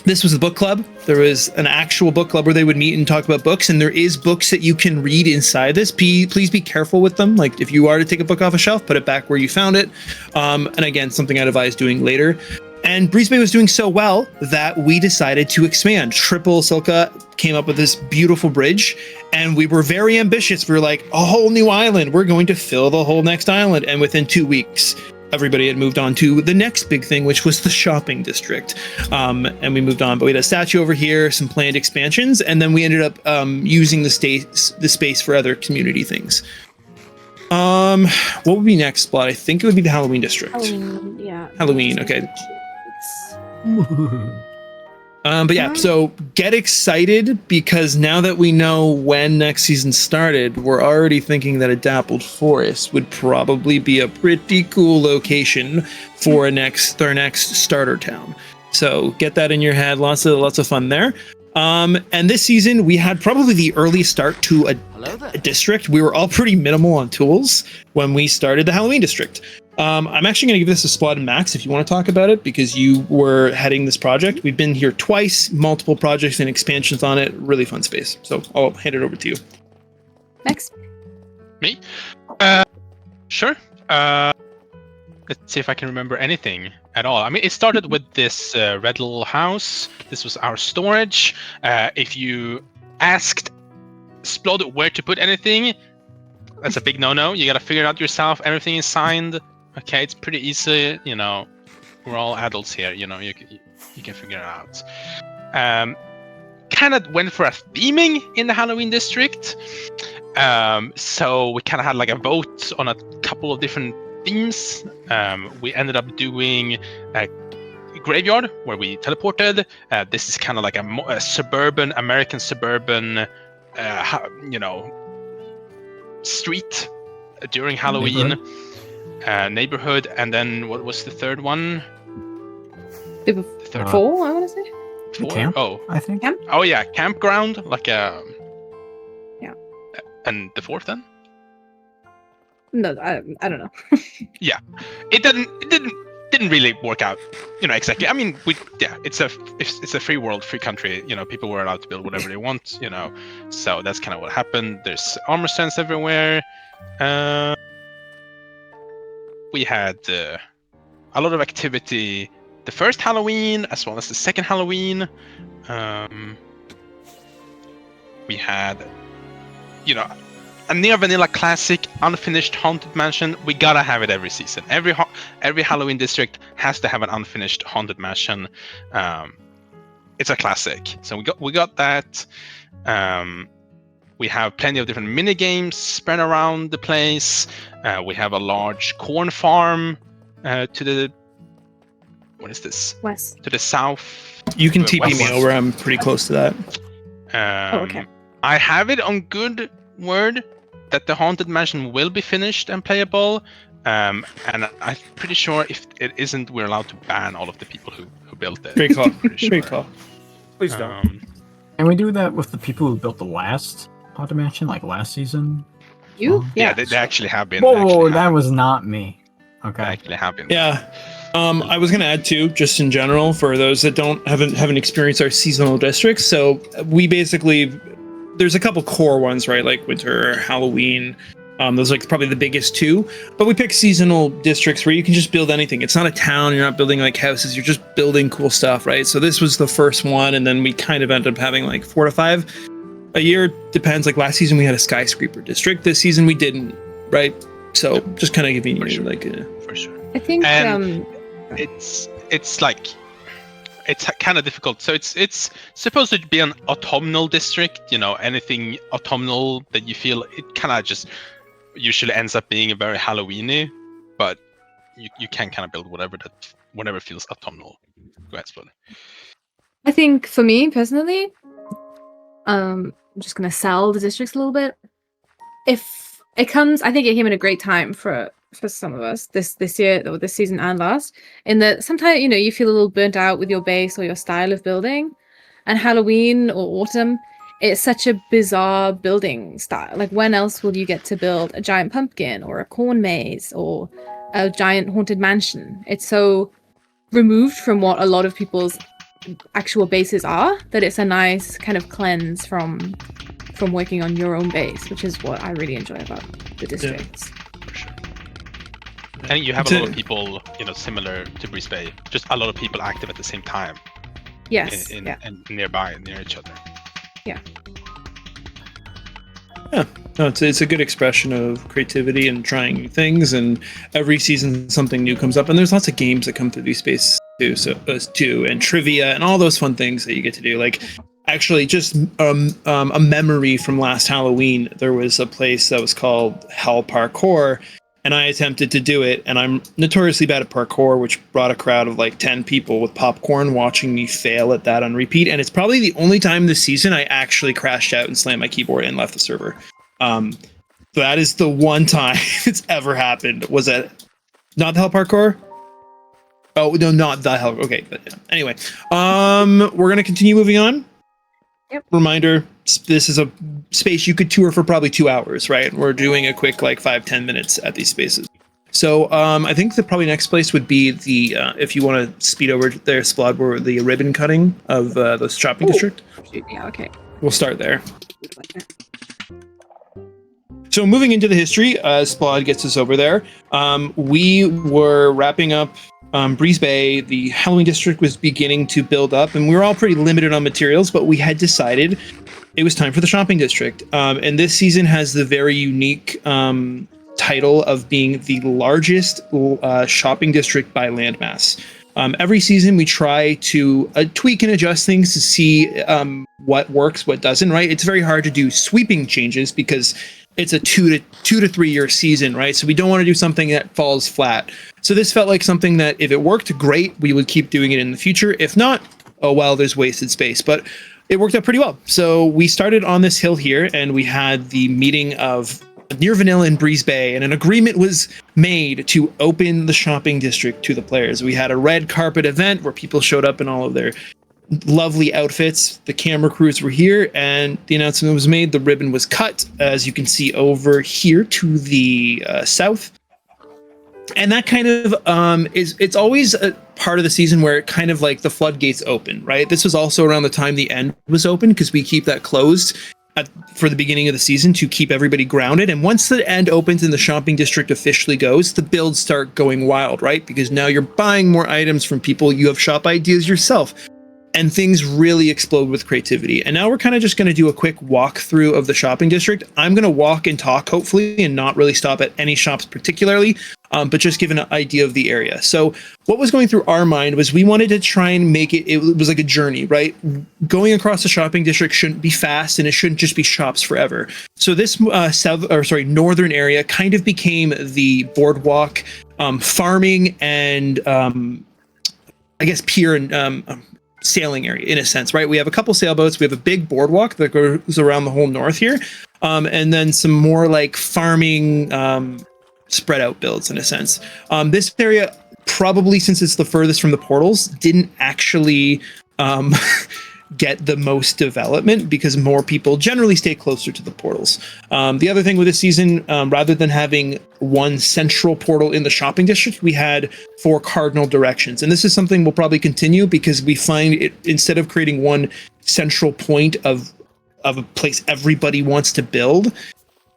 J: This was the book club. There was an actual book club where they would meet and talk about books, and there is books that you can read inside this. Please be careful with them. Like if you are to take a book off a shelf, put it back where you found it. And again, something I'd advise doing later. And Breeze Bay was doing so well that we decided to expand. Triple Silka came up with this beautiful bridge, and we were very ambitious. We were like, a whole new island. We're going to fill the whole next island. And within 2 weeks, everybody had moved on to the next big thing, which was the shopping district. And we moved on, but we had a statue over here, some planned expansions, and then we ended up using the space for other community things. What would be next, Blood? I think it would be the Halloween district.
C: Yeah.
J: Halloween, okay. But yeah, so get excited, because now that we know when next season started, we're already thinking that a Dappled Forest would probably be a pretty cool location for our next starter town. So get that in your head. Lots of fun there. And this season we had probably the earliest start to a district. We were all pretty minimal on tools when we started the Halloween district. I'm actually going to give this a Splod and Max if you want to talk about it, because you were heading this project. We've been here twice, multiple projects and expansions on it. Really fun space. So I'll hand it over to you.
C: Next.
B: Me? Sure. Let's see if I can remember anything at all. I mean, it started with this red little house. This was our storage. If you asked Splod where to put anything, that's a big no-no. You got to figure it out yourself. Everything is signed. Okay, it's pretty easy. You know, we're all adults here. You know, you can figure it out. Kind of went for a theming in the Halloween district. So we kind of had like a vote on a couple of different themes. We ended up doing a graveyard where we teleported. This is kind of like a suburban, American suburban, street during Halloween. Neighborhood. And then what was the third one?
C: The third 4, I want to say.
B: 4?
H: Camp,
B: oh,
H: I think.
B: Camp? Oh yeah, campground, like a.
C: Yeah.
B: And the fourth then?
C: No, I don't know.
B: Yeah, it didn't really work out, exactly. I mean, it's a free world, free country. People were allowed to build whatever they want. So that's kind of what happened. There's armor stands everywhere. We had a lot of activity the first Halloween as well as the second Halloween. We had, a near vanilla classic unfinished haunted mansion. We gotta have it every season. Every Halloween district has to have an unfinished haunted mansion. It's a classic. So we got that. We have plenty of different mini games spread around the place. We have a large corn farm to the
C: west.
B: To the south.
L: You can TP me
B: west.
L: over. I'm pretty close to that.
C: Okay.
B: I have it on good word that the haunted mansion will be finished and playable. And I'm pretty sure if it isn't, we're allowed to ban all of the people who built it.
L: Great call.
B: Pretty sure.
L: Great call.
U: Please don't.
H: Can we do that with the people who built the last haunted mansion, like last season?
C: You?
B: Yeah, they actually have been.
H: Whoa, that was not me. Okay.
B: Actually have been.
L: Yeah. I was going to add too, just in general, for those that haven't experienced our seasonal districts. So we basically, there's a couple core ones, right? Like winter, Halloween. Those are like probably the biggest two. But we pick seasonal districts where you can just build anything. It's not a town. You're not building like houses. You're just building cool stuff, right? So this was the first one, and then we kind of ended up having like 4 to 5 a year. Depends. Like last season we had a skyscraper district. This season we didn't, right? So just kind of giving you like a...
B: For sure.
C: I think
B: it's kind of difficult. So it's supposed to be an autumnal district. Anything autumnal that you feel, it kind of just usually ends up being a very Halloweeny, but you can kind of build whatever feels autumnal. Go ahead, Splody.
C: I think for me personally, I'm just gonna sell the districts a little bit. If it comes, I think it came at a great time for some of us this year or this season and last, in that sometimes you feel a little burnt out with your base or your style of building, and Halloween or autumn, it's such a bizarre building style. Like when else will you get to build a giant pumpkin or a corn maze or a giant haunted mansion? It's so removed from what a lot of people's actual bases are that it's a nice kind of cleanse from working on your own base, which is what I really enjoy about the districts.
B: For sure. And you have a lot of people, similar to Breeze Bay, just a lot of people active at the same time.
C: Yes.
B: And near each other.
C: Yeah.
L: Yeah. No, it's a good expression of creativity and trying new things, and every season something new comes up, and there's lots of games that come through these spaces too, and trivia and all those fun things that you get to do. Like, actually, just a memory from last Halloween, there was a place that was called Hell Parkour, and I attempted to do it, and I'm notoriously bad at parkour, which brought a crowd of like 10 people with popcorn watching me fail at that on repeat, and it's probably the only time this season I actually crashed out and slammed my keyboard and left the server. That is the one time it's ever happened. Was it not the Hell Parkour? Oh, no, not the Hell. Okay, but yeah. Anyway, we're going to continue moving on.
C: Yep.
L: Reminder, this is a space you could tour for probably 2 hours, right? We're doing a quick 5-10 minutes at these spaces. So I think the probably next place would be the, if you want to speed over there, Splod, where the ribbon cutting of the shopping district.
C: Yeah, okay.
L: We'll start there. So moving into the history, Splod gets us over there. We were wrapping up Breeze Bay. The Halloween district was beginning to build up, and we were all pretty limited on materials, but we had decided it was time for the shopping district. And this season has the very unique title of being the largest shopping district by landmass. Every season we try to tweak and adjust things to see what works, what doesn't, right? It's very hard to do sweeping changes because it's a 2 to 3 year season, right? So we don't want to do something that falls flat. So this felt like something that if it worked, great, we would keep doing it in the future. If not, oh well, there's wasted space. But it worked out pretty well. So we started on this hill here, and we had the meeting of Near Vanilla and Breeze Bay, and an agreement was made to open the shopping district to the players. We had a red carpet event where people showed up in all of their lovely outfits. The camera crews were here, and the announcement was made. The ribbon was cut, as you can see over here to the south. And that kind of it's always a part of the season where it kind of like the floodgates open, right? This was also around the time the end was open, because we keep that closed for the beginning of the season to keep everybody grounded. And once the end opens and the shopping district officially goes, the builds start going wild, right? Because now you're buying more items from people. You have shop ideas yourself. And things really explode with creativity. And now we're kind of just going to do a quick walkthrough of the shopping district. I'm going to walk and talk, hopefully, and not really stop at any shops particularly, but just give an idea of the area. So what was going through our mind was we wanted to try and make it was like a journey, right? Going across the shopping district shouldn't be fast, and it shouldn't just be shops forever. So this northern area kind of became the boardwalk, farming, and I guess pier and sailing area in a sense, right? We have a couple sailboats. We have a big boardwalk that goes around the whole north here, and then some more like farming spread out builds in a sense. This area, probably since it's the furthest from the portals, didn't actually get the most development because more people generally stay closer to the portals. The other thing with this season, rather than having one central portal in the shopping district, we had 4 cardinal directions. And this is something we'll probably continue because we find it, instead of creating one central point of a place everybody wants to build,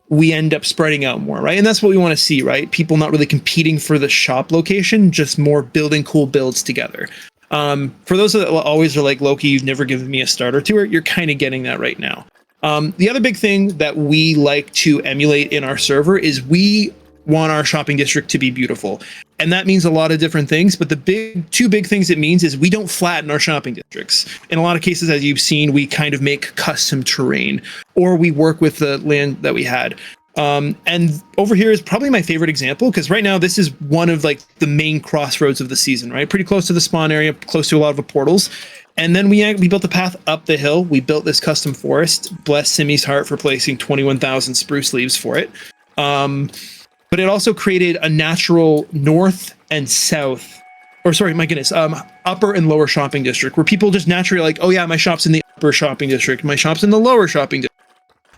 L: we end up spreading out more, right? And that's what we want to see, right? People not really competing for the shop location, just more building cool builds together. For those that always are like, Loki, you've never given me a starter tour, you're kind of getting that right now. The other big thing that we like to emulate in our server is we want our shopping district to be beautiful. And that means a lot of different things, but the two big things it means is we don't flatten our shopping districts. In a lot of cases, as you've seen, we kind of make custom terrain, or we work with the land that we had. And over here is probably my favorite example, because right now this is one of like the main crossroads of the season, right? Pretty close to the spawn area, close to a lot of the portals. And then we built a path up the hill. We built this custom forest. Bless Simi's heart for placing 21,000 spruce leaves for it. But it also created a natural north and south, or sorry, my goodness, upper and lower shopping district, where people just naturally like, oh yeah, my shop's in the upper shopping district, my shop's in the lower shopping district.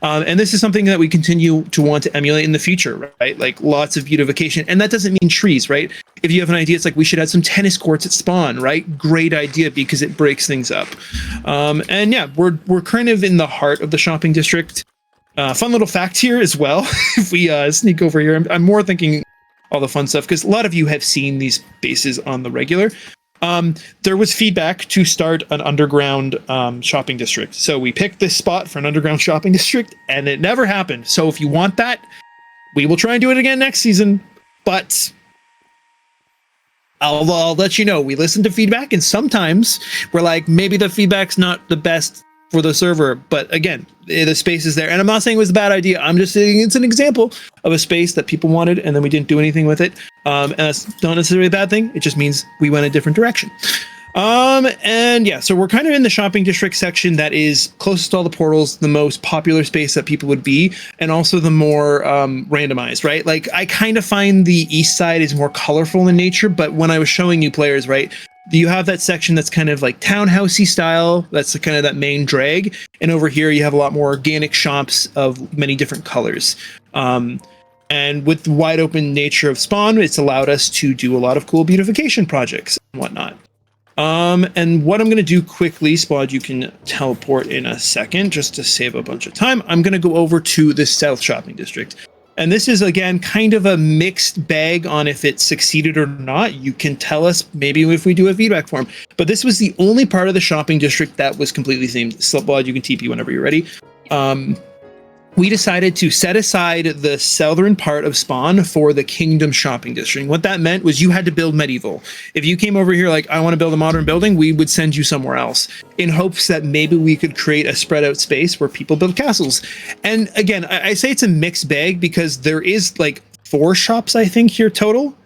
L: And this is something that we continue to want to emulate in the future, right? Like lots of beautification. And that doesn't mean trees, right? If you have an idea, it's like we should add some tennis courts at spawn, right? Great idea, because it breaks things up. And yeah, we're kind of in the heart of the shopping district. Fun little fact here as well. If we sneak over here, I'm more thinking all the fun stuff, because a lot of you have seen these bases on the regular. There was feedback to start an underground shopping district. So we picked this spot for an underground shopping district, and it never happened. So if you want that, we will try and do it again next season. But I'll let you know, we listen to feedback, and sometimes we're like, maybe the feedback's not the best for the server, but again, the space is there. And I'm not saying it was a bad idea. I'm just saying it's an example of a space that people wanted, and then we didn't do anything with it. And that's not necessarily a bad thing. It just means we went a different direction. And yeah, so we're kind of in the shopping district section that is closest to all the portals, the most popular space that people would be, and also the more randomized, right? Like, I kind of find the east side is more colorful in nature, but when I was showing you players, right, you have that section that's kind of like townhousey style. That's the kind of that main drag. And over here, you have a lot more organic shops of many different colors. And with the wide open nature of spawn, it's allowed us to do a lot of cool beautification projects and whatnot. And what I'm going to do quickly, Spod, you can teleport in a second just to save a bunch of time. I'm going to go over to the South Shopping District. And this is, again, kind of a mixed bag on if it succeeded or not. You can tell us maybe if we do a feedback form. But this was the only part of the shopping district that was completely themed. Slipbod, you can TP whenever you're ready. We decided to set aside the southern part of Spawn for the Kingdom Shopping District. What that meant was you had to build medieval. If you came over here like, I want to build a modern building, we would send you somewhere else in hopes that maybe we could create a spread out space where people build castles. And again, I say it's a mixed bag because there is like 4 shops, I think, here total,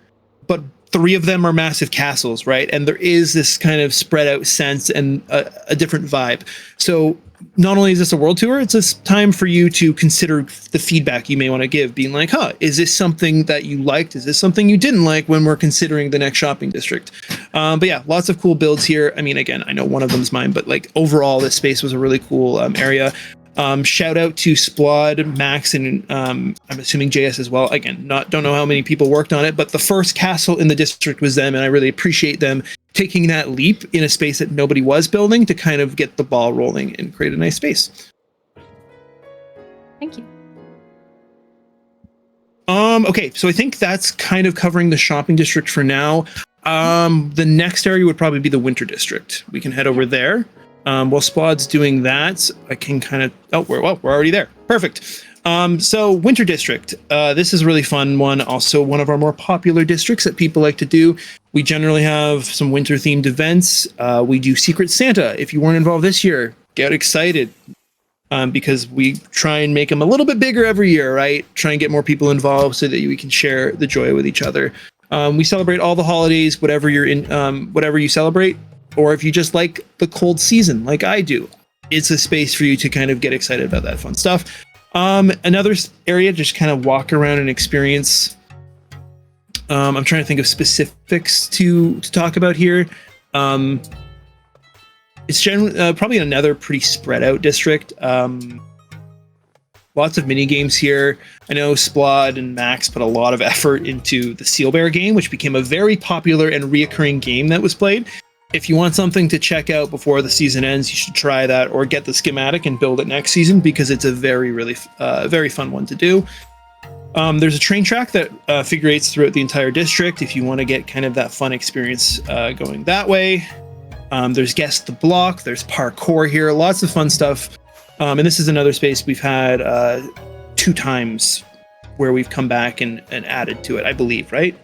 L: but 3 of them are massive castles, right? And there is this kind of spread out sense and a different vibe. So not only is this a world tour, it's a time for you to consider the feedback you may want to give, being like, is this something that you liked? Is this something you didn't like when we're considering the next shopping district? But yeah, lots of cool builds here. I mean, again, I know one of them's mine, but like overall, this space was a really cool area. Shout out to Splod, Max, and I'm assuming JS as well. Again, don't know how many people worked on it, but the first castle in the district was them, and I really appreciate them taking that leap in a space that nobody was building to kind of get the ball rolling and create a nice space.
C: Thank you.
L: Okay, so I think that's kind of covering the shopping district for now. The next area would probably be the winter district. We can head over there. While Splod's doing that, I can kind of... Oh, we're already there. Perfect. So winter district. This is a really fun one. Also one of our more popular districts that people like to do. We generally have some winter themed events. We do Secret Santa. If you weren't involved this year, get excited. Because we try and make them a little bit bigger every year, right? Try and get more people involved so that we can share the joy with each other. We celebrate all the holidays, whatever you're in, whatever you celebrate, or if you just like the cold season, like I do, it's a space for you to kind of get excited about that fun stuff. Another area, just kind of walk around and experience. I'm trying to think of specifics to talk about here. It's generally probably another pretty spread out district. Lots of mini games here. I know Splod and Max put a lot of effort into the Seal Bear game, which became a very popular and reoccurring game that was played. If you want something to check out before the season ends, you should try that or get the schematic and build it next season because it's a very fun one to do. There's a train track that figurates throughout the entire district if you want to get kind of that fun experience going that way. There's Guess the Block, there's parkour here, lots of fun stuff. And this is another space we've had 2 times where we've come back and added to it, I believe, right?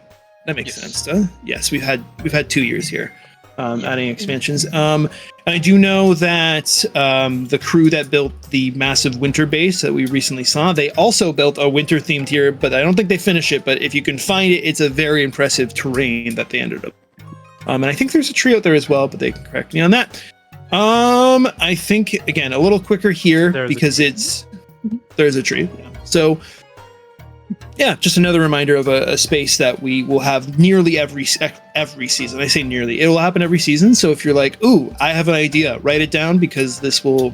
L: That makes sense. Yes, we've had 2 years here adding expansions. And I do know that the crew that built the massive winter base that we recently saw, they also built a winter themed here, but I don't think they finished it. But if you can find it, it's a very impressive terrain that they ended up. And I think there's a tree out there as well, but they can correct me on that. I think, again, a little quicker here because there's a tree. Yeah. So, yeah, just another reminder of a space that we will have nearly every season. I say nearly. It will happen every season. So if you're like, ooh, I have an idea, write it down because this will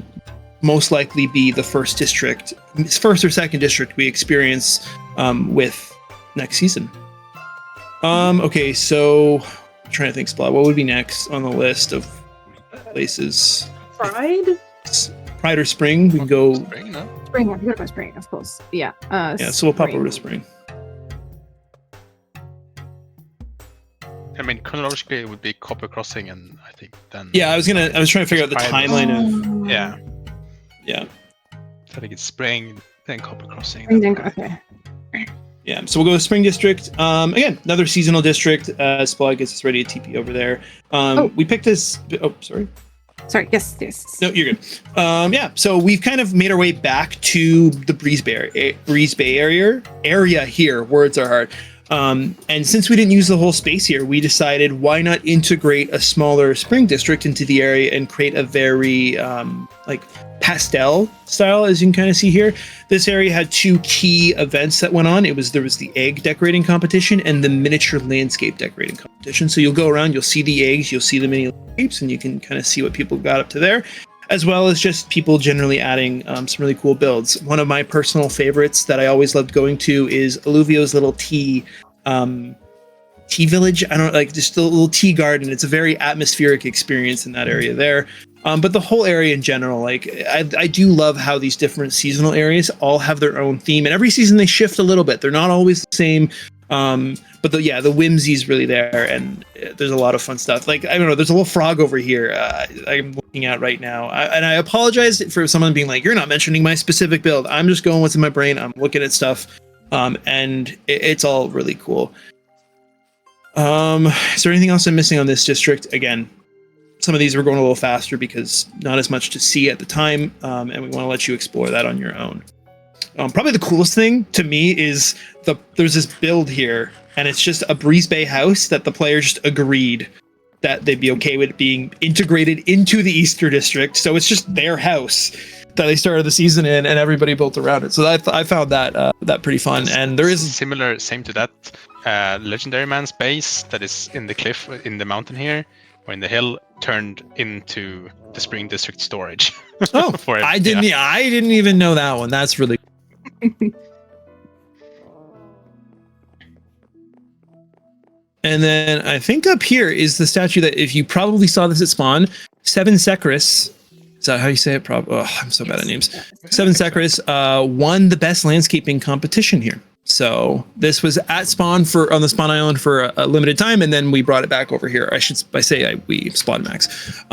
L: most likely be the first or second district we experience with next season. Okay, so... trying to think, Splot, what would be next on the list of places? Pride or Spring? We can go.
C: Spring, I forgot about Spring, of course. Yeah.
L: So we'll pop over to Spring.
B: I mean, chronologically, it would be Copper Crossing, and I think then.
L: Yeah, I was trying to figure out the timeline of.
B: Yeah. I think it's Spring, then Copper Crossing.
C: Okay.
L: Yeah, so we'll go to Spring District. Again, another seasonal district. Splod gets us ready to TP over there. We picked this. Oh, sorry.
C: Sorry. Yes.
L: No, you're good. Yeah, so we've kind of made our way back to the Breeze Bay area here. Words are hard. And since we didn't use the whole space here, we decided why not integrate a smaller Spring District into the area and create a very pastel style, as you can kind of see here. This area had 2 key events that went on. There was the egg decorating competition and the miniature landscape decorating competition. So you'll go around, you'll see the eggs, you'll see the mini landscapes, and you can kind of see what people got up to there, as well as just people generally adding some really cool builds. One of my personal favorites that I always loved going to is Alluvio's little tea village. I don't like just a little tea garden. It's a very atmospheric experience in that area there. But the whole area in general, like I do love how these different seasonal areas all have their own theme, and every season they shift a little bit. They're not always the same. But the whimsy is really there, and there's a lot of fun stuff. Like, I don't know, there's a little frog over here I'm looking at right now. And I apologize for someone being like, you're not mentioning my specific build. I'm just going what's in my brain. I'm looking at stuff, and it's all really cool. Is there anything else I'm missing on this district? Again, some of these we're going a little faster because not as much to see at the time, and we want to let you explore that on your own. Probably the coolest thing to me is there's this build here, and it's just a Breeze Bay house that the players just agreed that they'd be okay with being integrated into the Easter District. So it's just their house that they started the season in, and everybody built around it. So I found that pretty fun. And there is
B: same to that Legendary Man's base that is in the cliff in the mountain here, or in the hill, turned into the Spring District storage.
L: Oh, I didn't even know that one. That's really And then I think up here is the statue that, if you probably saw this at spawn, 7 Secris Is that how you say it? I'm so bad at names. Seven Sacris won the best landscaping competition here. So this was at spawn on the spawn island for a limited time, and then we brought it back over here. We spawned Max.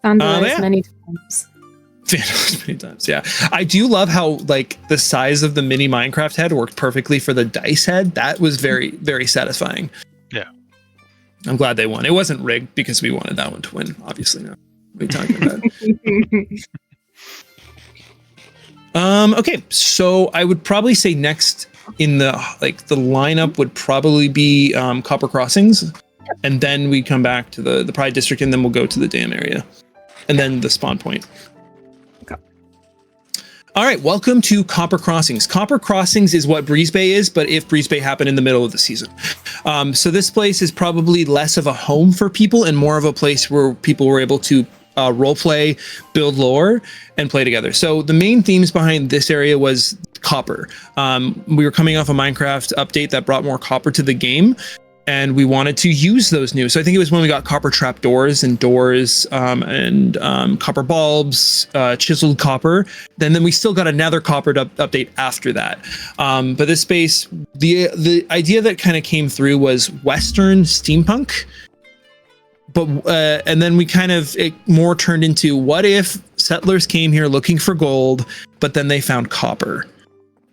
C: Vandalized many times.
L: Vandalized many times, yeah. I do love how like the size of the mini Minecraft head worked perfectly for the dice head. That was very, very satisfying.
B: Yeah.
L: I'm glad they won. It wasn't rigged because we wanted that one to win, obviously. No. What are you talking about? Okay, so I would probably say next in the lineup would probably be Copper Crossings, and then we come back to the Pride District, and then we'll go to the dam area, and then the spawn point.
C: Okay.
L: All right, welcome to Copper Crossings. Copper Crossings is what Breeze Bay is, but if Breeze Bay happened in the middle of the season. So this place is probably less of a home for people and more of a place where people were able to role play, build lore, and play together. So the main themes behind this area was copper. We were coming off a Minecraft update that brought more copper to the game, and we wanted to use those new. So I think it was when we got copper trap doors and copper bulbs, chiseled copper. Then we still got another copper update after that. But this space, the idea that kind of came through was Western steampunk. But and then it more turned into, what if settlers came here looking for gold, but then they found copper,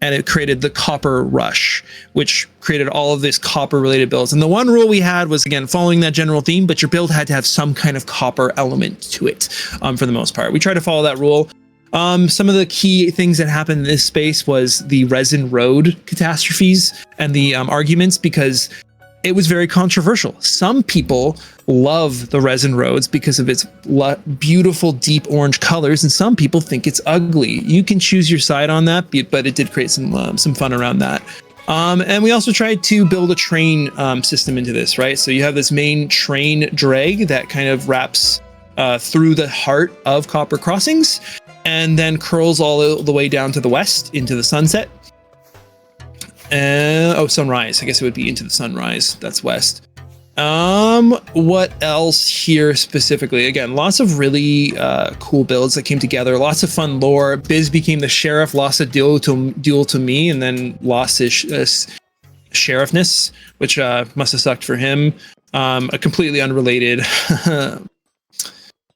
L: and it created the copper rush, which created all of this copper related builds. And the one rule we had was, again, following that general theme, but your build had to have some kind of copper element to it. For the most part, we tried to follow that rule. Some of the key things that happened in this space was the resin road catastrophes and the arguments, because it was very controversial. Some people love the resin roads because of its beautiful deep orange colors, and some people think it's ugly. You can choose your side on that, but it did create some fun around that. And we also tried to build a train system into this, right? So you have this main train drag that kind of wraps through the heart of Copper Crossings, and then curls all the way down to the west into the sunset. Sunrise. I guess it would be into the sunrise. That's west. What else here specifically? Again, lots of really cool builds that came together. Lots of fun lore. Biz became the sheriff, lost a duel to me, and then lost his sheriffness, which must have sucked for him. A completely unrelated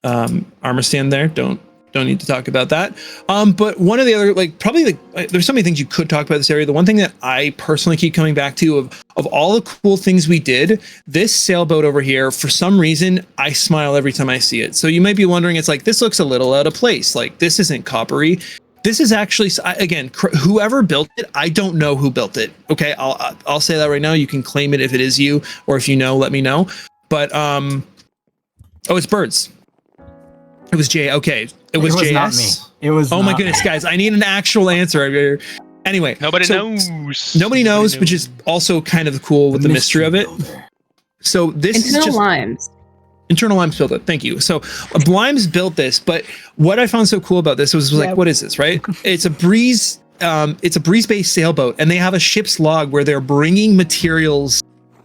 L: armor stand there. Don't need to talk about that. But one of the other, there's so many things you could talk about this area. The one thing that I personally keep coming back to of all the cool things we did, this sailboat over here, for some reason, I smile every time I see it. So you might be wondering, it's like, this looks a little out of place. Like, this isn't coppery. This is actually, again, whoever built it, I don't know who built it. Okay, I'll say that right now. You can claim it if it is you, or if you know, let me know. But, it's birds. It was Jay. Okay. It was JS.
H: Not me. It was.
L: Oh my goodness, guys! I need an actual answer. Anyway,
B: nobody knows.
L: Nobody knows, which is also kind of cool with the mystery of it. So this
C: Internal
L: is just
C: Limes.
L: Internal Limes built it. Thank you. So Limes built this, but what I found so cool about this was like, what is this? Right? It's a breeze. It's a breeze-based sailboat, and they have a ship's log where they're bringing materials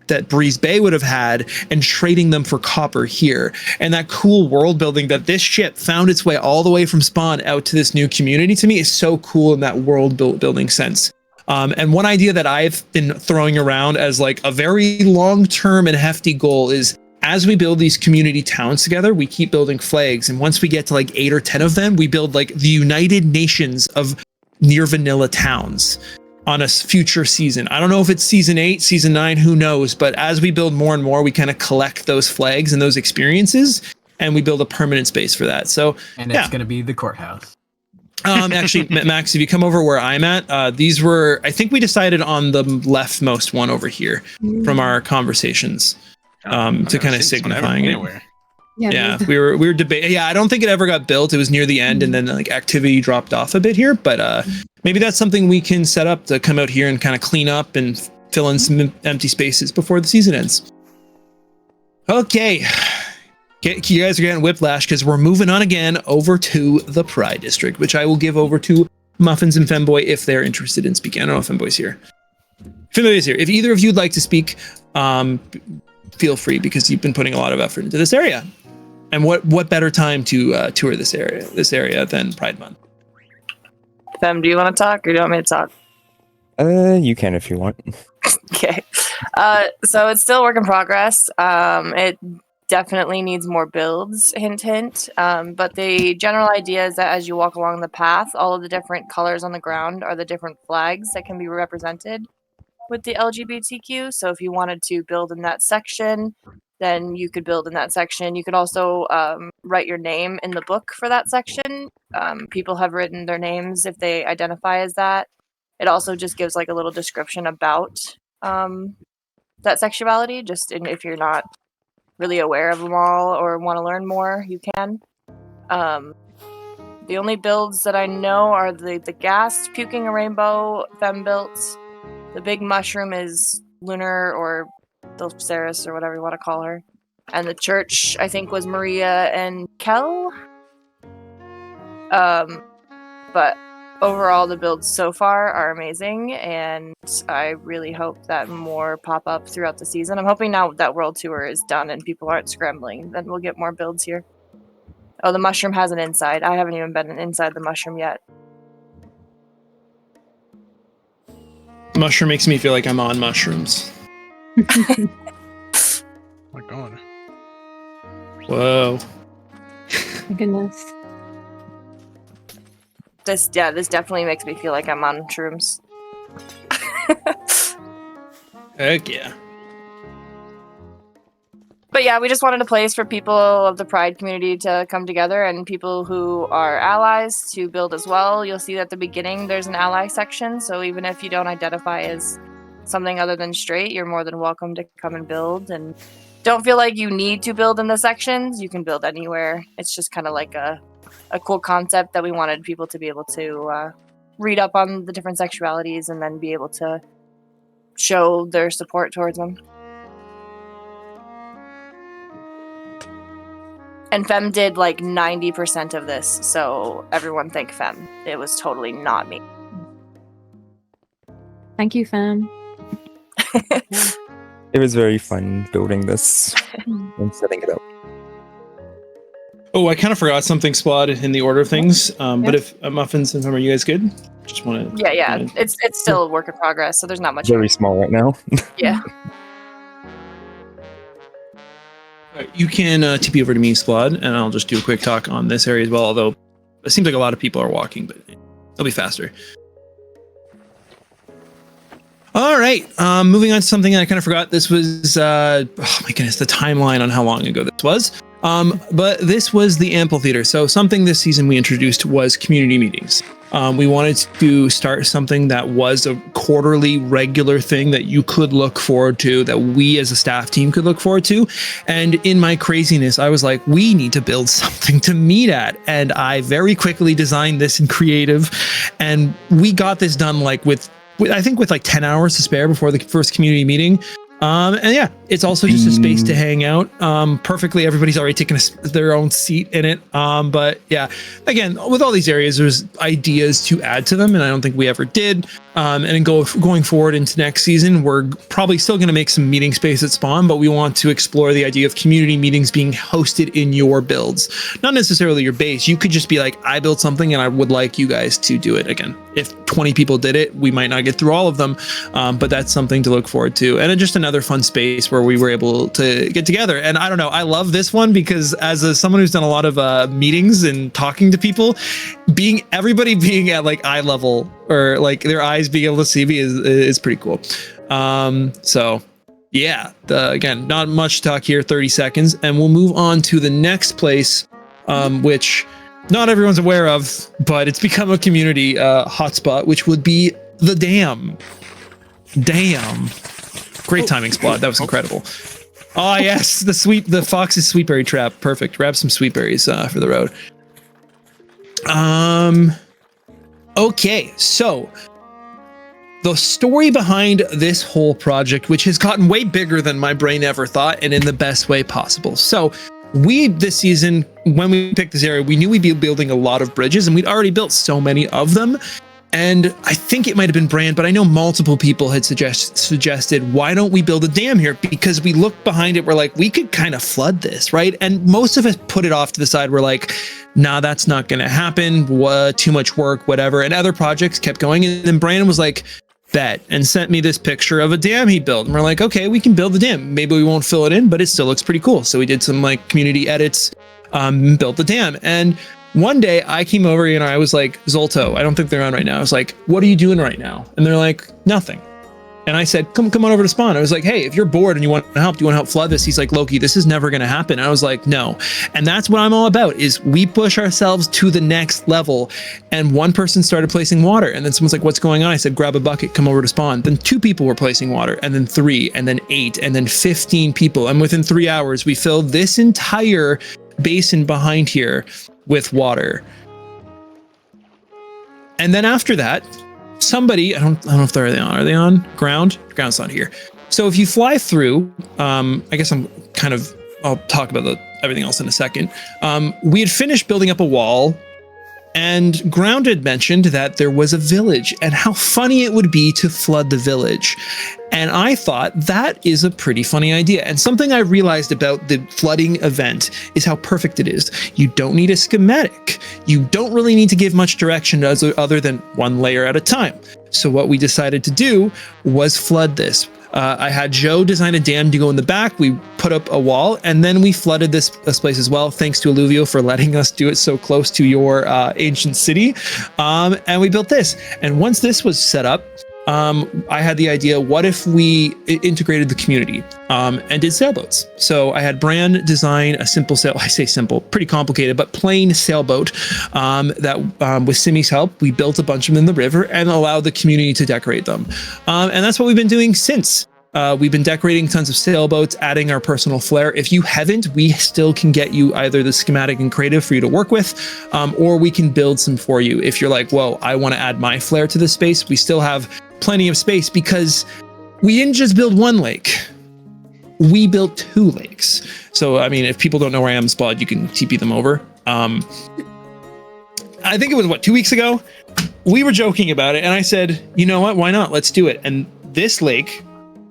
L: that Breeze Bay would have had and trading them for copper here. And that cool world building that this ship found its way all the way from spawn out to this new community, to me, is so cool in that world building sense. And one idea that I've been throwing around as like a very long-term and hefty goal is, as we build these community towns together, we keep building flags. And once we get to like 8 or 10 of them, we build like the United Nations of near vanilla towns on a future season. I don't know if it's season 8, season 9, who knows? But as we build more and more, we kind of collect those flags and those experiences, and we build a permanent space for that. So,
H: and it's going to be the courthouse.
L: Actually, Max, if you come over where I'm at, these were, I think we decided on the leftmost one over here from our conversations, to kind of signifying it. Yeah, we were debating. Yeah, I don't think it ever got built. It was near the end, and then like activity dropped off a bit here. But maybe that's something we can set up to come out here and kind of clean up and fill in some empty spaces before the season ends. Okay, you guys are getting whiplash because we're moving on again over to the Pride District, which I will give over to Muffins and Femboy if they're interested in speaking. I don't know if Femboy's here. Femboy's here. If either of you'd like to speak, feel free, because you've been putting a lot of effort into this area. And what better time to tour this area than Pride Month?
K: Fem, do you want to talk or do you want me to talk?
M: You can if you want.
K: Okay. So it's still a work in progress. It definitely needs more builds, hint, hint. But the general idea is that as you walk along the path, all of the different colors on the ground are the different flags that can be represented with the LGBTQ. So if you wanted to build in that section, then you could build in that section. You could also write your name in the book for that section. People have written their names if they identify as that. It also just gives like a little description about that sexuality, just if you're not really aware of them all or want to learn more, you can. The only builds that I know are the ghast puking a rainbow femme built. The big mushroom is Lunar or Dulceris or whatever you want to call her. And the church, I think, was Maria and Kel. But overall, the builds so far are amazing, and I really hope that more pop up throughout the season. I'm hoping now that World Tour is done and people aren't scrambling, then we'll get more builds here. Oh, the mushroom has an inside. I haven't even been inside the mushroom yet.
L: Mushroom makes me feel like I'm on mushrooms.
B: Oh my god.
L: Whoa.
C: My goodness.
K: This definitely makes me feel like I'm on shrooms.
L: Heck yeah.
K: But yeah, we just wanted a place for people of the Pride community to come together and people who are allies to build as well. You'll see at the beginning there's an ally section, so even if you don't identify as something other than straight, you're more than welcome to come and build. And don't feel like you need to build in the sections. You can build anywhere. It's just kind of like a cool concept that we wanted people to be able to read up on the different sexualities and then be able to show their support towards them. And Fem did like 90% of this, so everyone thank Fem. It was totally not me.
C: Thank you, Fem.
M: It was very fun building this and setting it up.
L: Oh, I kind of forgot something, Squad, in the order of things. But if Muffins and Fem, are you guys good? Just want to.
K: Yeah. It's still a work in progress, so there's not much.
M: Very small right now.
K: Yeah.
L: You can TP over to me, Squad, and I'll just do a quick talk on this area as well, although it seems like a lot of people are walking, but it'll be faster. All right, moving on to something I kind of forgot. This was, oh my goodness, the timeline on how long ago this was. But this was the amphitheater. So something this season we introduced was community meetings. We wanted to start something that was a quarterly regular thing that you could look forward to, that we as a staff team could look forward to. And in my craziness, I was like, we need to build something to meet at. And I very quickly designed this in creative. And we got this done like with like 10 hours to spare before the first community meeting. And yeah, it's also just a space to hang out. Perfectly, everybody's already taken their own seat in it. But yeah, again, with all these areas, there's ideas to add to them, and I don't think we ever did. And going forward into next season, we're probably still going to make some meeting space at Spawn, but we want to explore the idea of community meetings being hosted in your builds, not necessarily your base. You could just be like, I built something and I would like you guys to do it again. If 20 people did it, we might not get through all of them, but that's something to look forward to. And just another fun space where we were able to get together. And I don't know, I love this one because as someone who's done a lot of meetings and talking to people, everybody being at like eye level or like their eyes being able to see me is pretty cool. So yeah, again, not much talk here, 30 seconds, and we'll move on to the next place, which not everyone's aware of, but it's become a community hotspot, which would be the dam. Great timing, Splot. That was incredible. Oh yes, the Fox's sweetberry trap. Perfect. Grab some sweetberries for the road. Okay, so the story behind this whole project, which has gotten way bigger than my brain ever thought, and in the best way possible. So this season, when we picked this area, we knew we'd be building a lot of bridges, and we'd already built so many of them. And I think it might have been Brand, but I know multiple people had suggested, why don't we build a dam here? Because we looked behind it, we're like, we could kind of flood this, right? And most of us put it off to the side. We're like, nah, that's not going to happen. Too much work, whatever. And other projects kept going. And then Brandon was like, bet, and sent me this picture of a dam he built. And we're like, okay, we can build the dam. Maybe we won't fill it in, but it still looks pretty cool. So we did some like community edits, built the dam. And one day I came over and I was like, Zolto, I don't think they're on right now. I was like, what are you doing right now? And they're like, nothing. And I said, come on over to Spawn. I was like, hey, if you're bored and you want to help, do you want to help flood this? He's like, Loki, this is never going to happen. And I was like, no. And that's what I'm all about, is we push ourselves to the next level. And one person started placing water. And then someone's like, what's going on? I said, grab a bucket, come over to Spawn. Then 2 people were placing water, and then 3, and then 8, and then 15 people. And within 3 hours, we filled this entire basin behind here with water. And then after that, somebody, I don't know if they're on. Are they on ground? Ground's not here. So if you fly through, I guess I'll talk about everything else in a second. We had finished building up a wall, and Ground had mentioned that there was a village and how funny it would be to flood the village. And I thought that is a pretty funny idea. And something I realized about the flooding event is how perfect it is. You don't need a schematic. You don't really need to give much direction other than one layer at a time. So what we decided to do was flood this. I had Joe design a dam to go in the back. We put up a wall, and then we flooded this place as well. Thanks to Alluvio for letting us do it so close to your ancient city. And we built this. And once this was set up, I had the idea, what if we integrated the community and did sailboats? So I had Brand design a simple I say simple, pretty complicated, but plain sailboat that with Simi's help, we built a bunch of them in the river and allowed the community to decorate them. And that's what we've been doing since. We've been decorating tons of sailboats, adding our personal flair. If you haven't, we still can get you either the schematic and creative for you to work with, or we can build some for you. If you're like, whoa, I want to add my flair to this space, we still have plenty of space, because we didn't just build one lake. We built 2 lakes. So, I mean, if people don't know where I am, Spot, you can TP them over. I think it was, 2 weeks ago? We were joking about it, and I said, you know what, why not? Let's do it. And this lake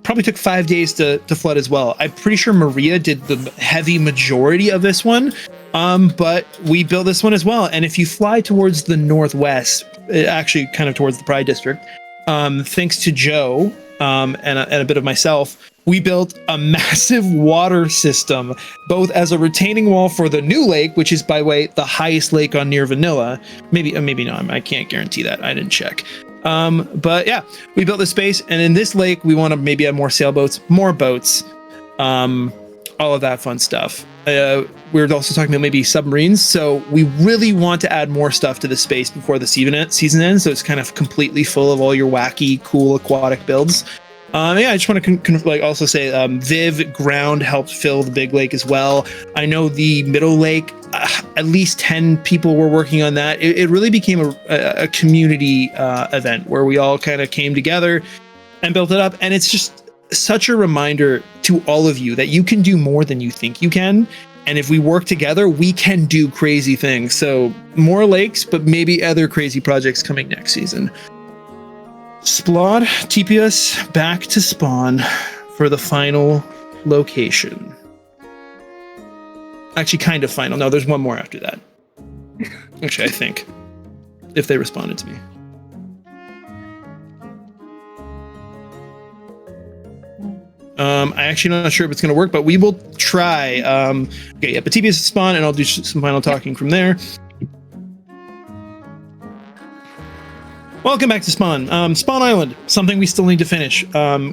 L: probably took 5 days to flood as well. I'm pretty sure Maria did the heavy majority of this one, but we built this one as well. And if you fly towards the northwest, actually kind of towards the Pride District, thanks to Joe and a bit of myself, we built a massive water system, both as a retaining wall for the new lake, which is, by the way, the highest lake on Near Vanilla. Maybe not. I can't guarantee that. I didn't check. But yeah, we built this space, and in this lake, we want to maybe have more sailboats, more boats, all of that fun stuff. We're also talking about maybe submarines. So we really want to add more stuff to the space before the season ends. So it's kind of completely full of all your wacky, cool aquatic builds. Yeah, I just want to also say Viv Ground helped fill the big lake as well. I know the middle lake, at least 10 people were working on that. It really became a community event where we all kind of came together and built it up. And it's just such a reminder to all of you that you can do more than you think you can. And if we work together, we can do crazy things. So more lakes, but maybe other crazy projects coming next season. Splod, TP us back to Spawn for the final location. Actually, kind of final. No, there's one more after that. Actually, I think. If they responded to me. I'm actually not sure if it's going to work, but we will try. Okay, yeah, but TP us to Spawn, and I'll do some final talking from there. Welcome back to Spawn. Spawn Island, something we still need to finish.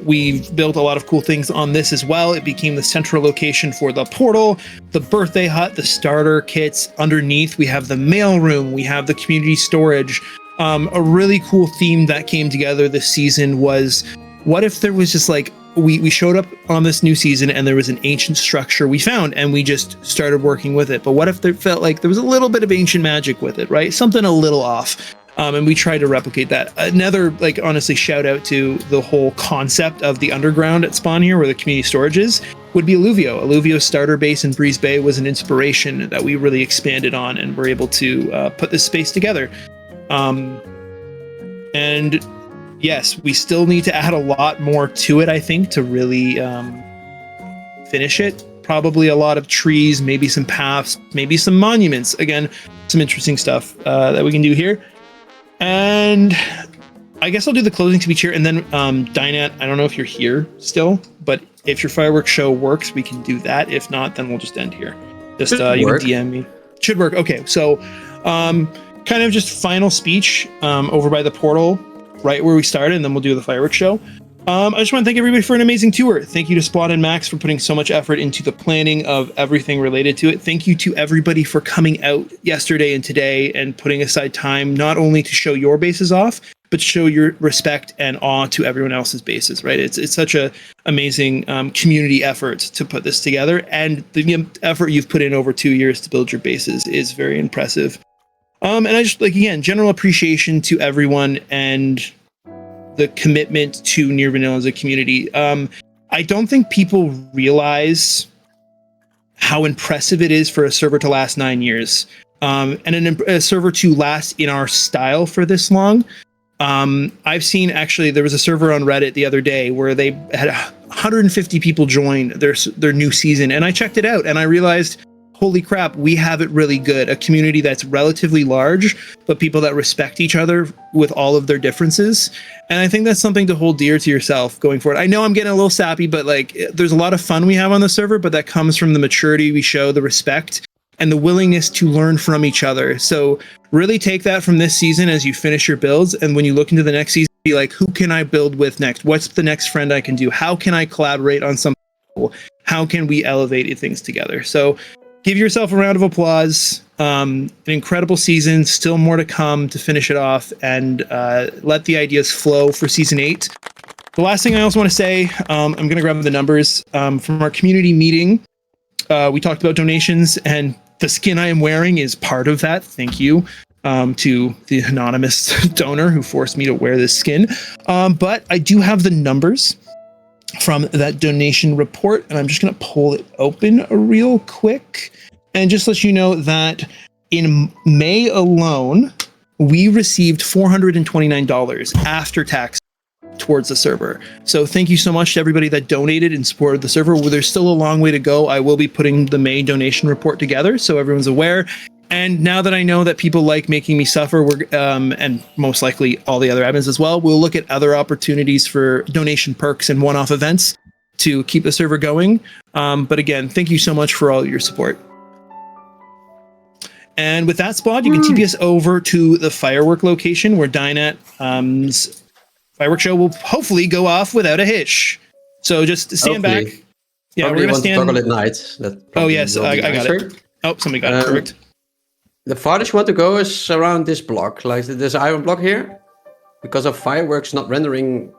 L: We've built a lot of cool things on this as well. It became the central location for the portal, the birthday hut, the starter kits. Underneath, we have the mail room. We have the community storage. A really cool theme that came together this season was, what if there was just like, we showed up on this new season and there was an ancient structure we found and we just started working with it. But what if there felt like there was a little bit of ancient magic with it, right? Something a little off. And we tried to replicate that. Another, honestly, shout out to the whole concept of the underground at Spawn here, where the community storage is, would be Alluvio. Alluvio's starter base in Breeze Bay was an inspiration that we really expanded on and were able to put this space together. And yes, we still need to add a lot more to it, I think, to really finish it. Probably a lot of trees, maybe some paths, maybe some monuments. Again, some interesting stuff that we can do here. And I guess I'll do the closing speech here, and then Dynat, I don't know if you're here still, but if your fireworks show works, we can do that. If not, then we'll just end here. Just you can DM me. Should work. Okay, so kind of just final speech over by the portal, right where we started, and then we'll do the fireworks show. I just want to thank everybody for an amazing tour. Thank you to Splot and Max for putting so much effort into the planning of everything related to it. Thank you to everybody for coming out yesterday and today and putting aside time not only to show your bases off, but to show your respect and awe to everyone else's bases, right? It's such a amazing community effort to put this together, and the effort you've put in over 2 years to build your bases is very impressive. And I just, like, again, general appreciation to everyone and the commitment to Near Vanilla as a community. I don't think people realize how impressive it is for a server to last 9 years, and a server to last in our style for this long. I've seen, actually, there was a server on Reddit the other day where they had 150 people join their new season, and I checked it out and I realized, holy crap, we have it really good. A community that's relatively large, but people that respect each other with all of their differences. And I think that's something to hold dear to yourself going forward. I know I'm getting a little sappy, but like, there's a lot of fun we have on the server, but that comes from the maturity we show, the respect, and the willingness to learn from each other. So really take that from this season as you finish your builds. And when you look into the next season, be like, who can I build with next? What's the next friend I can do? How can I collaborate on something cool? How can we elevate things together? So give yourself a round of applause. An incredible season, still more to come to finish it off, and let the ideas flow for season 8. The last thing I also want to say, I'm going to grab the numbers from our community meeting. We talked about donations, and the skin I am wearing is part of that. Thank you to the anonymous donor who forced me to wear this skin. But I do have the numbers from that donation report, and I'm just going to pull it open real quick and just let you know that in May alone, we received $429 after tax towards the server. So thank you so much to everybody that donated and supported the server. Well, there's still a long way to go. I will be putting the May donation report together so everyone's aware. And now that I know that people like making me suffer, we're and most likely all the other admins as well, we'll look at other opportunities for donation perks and one-off events to keep the server going. But again, thank you so much for all your support. And with that, Spot, you can TP us over to the firework location where Dynat's fireworks show will hopefully go off without a hitch. So just stand back. Yeah,
N: Probably
L: we're gonna stand.
N: Toggle at night.
L: Oh yes, I got it. Oh, somebody got it. Perfect.
N: The farthest you want to go is around this block, like this iron block here. Because of fireworks not rendering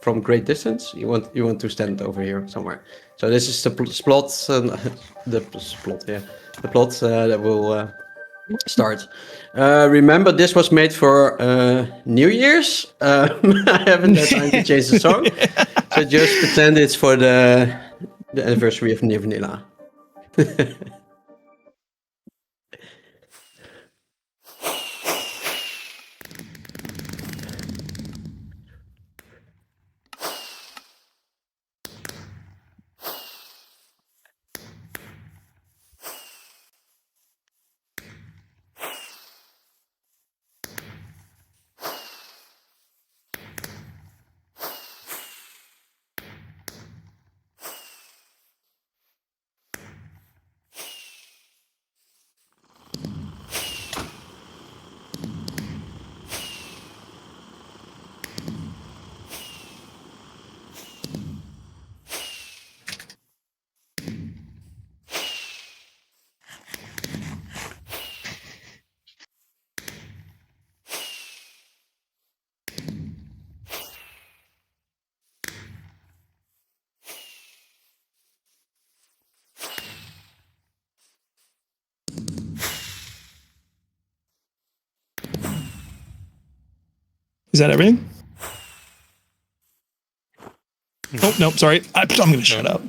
N: from great distance, you want to stand over here somewhere. So this is the plot, the plot that will start. Remember, this was made for New Year's. I haven't had time to change the song, so just pretend it's for the anniversary of Near Vanilla.
L: Is that everything? Oh, nope, sorry. I'm going to shut up.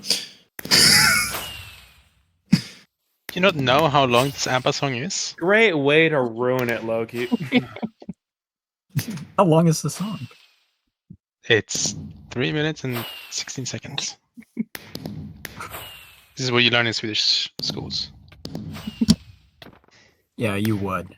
B: You don't know how long this ABBA song is?
T: Great way to ruin it, Loki.
H: How long is the song?
B: It's 3 minutes and 16 seconds. This is what you learn in Swedish schools.
H: Yeah, you would.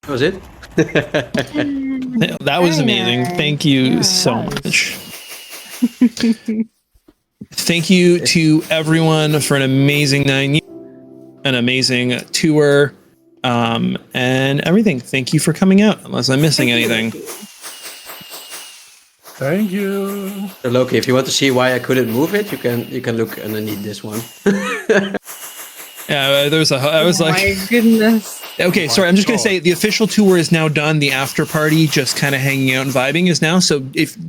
N: That was it?
L: That was amazing. Thank you so much. Thank you to everyone for an amazing 9 years, an amazing tour, and everything. Thank you for coming out, unless I'm missing anything.
U: Thank you.
N: So Loki, if you want to see why I couldn't move it, you can look underneath this one.
L: Yeah, there was I was like,
C: my goodness.
L: Okay, sorry. I'm just gonna say the official tour is now done. The after party, just kind of hanging out and vibing, is now. So if don't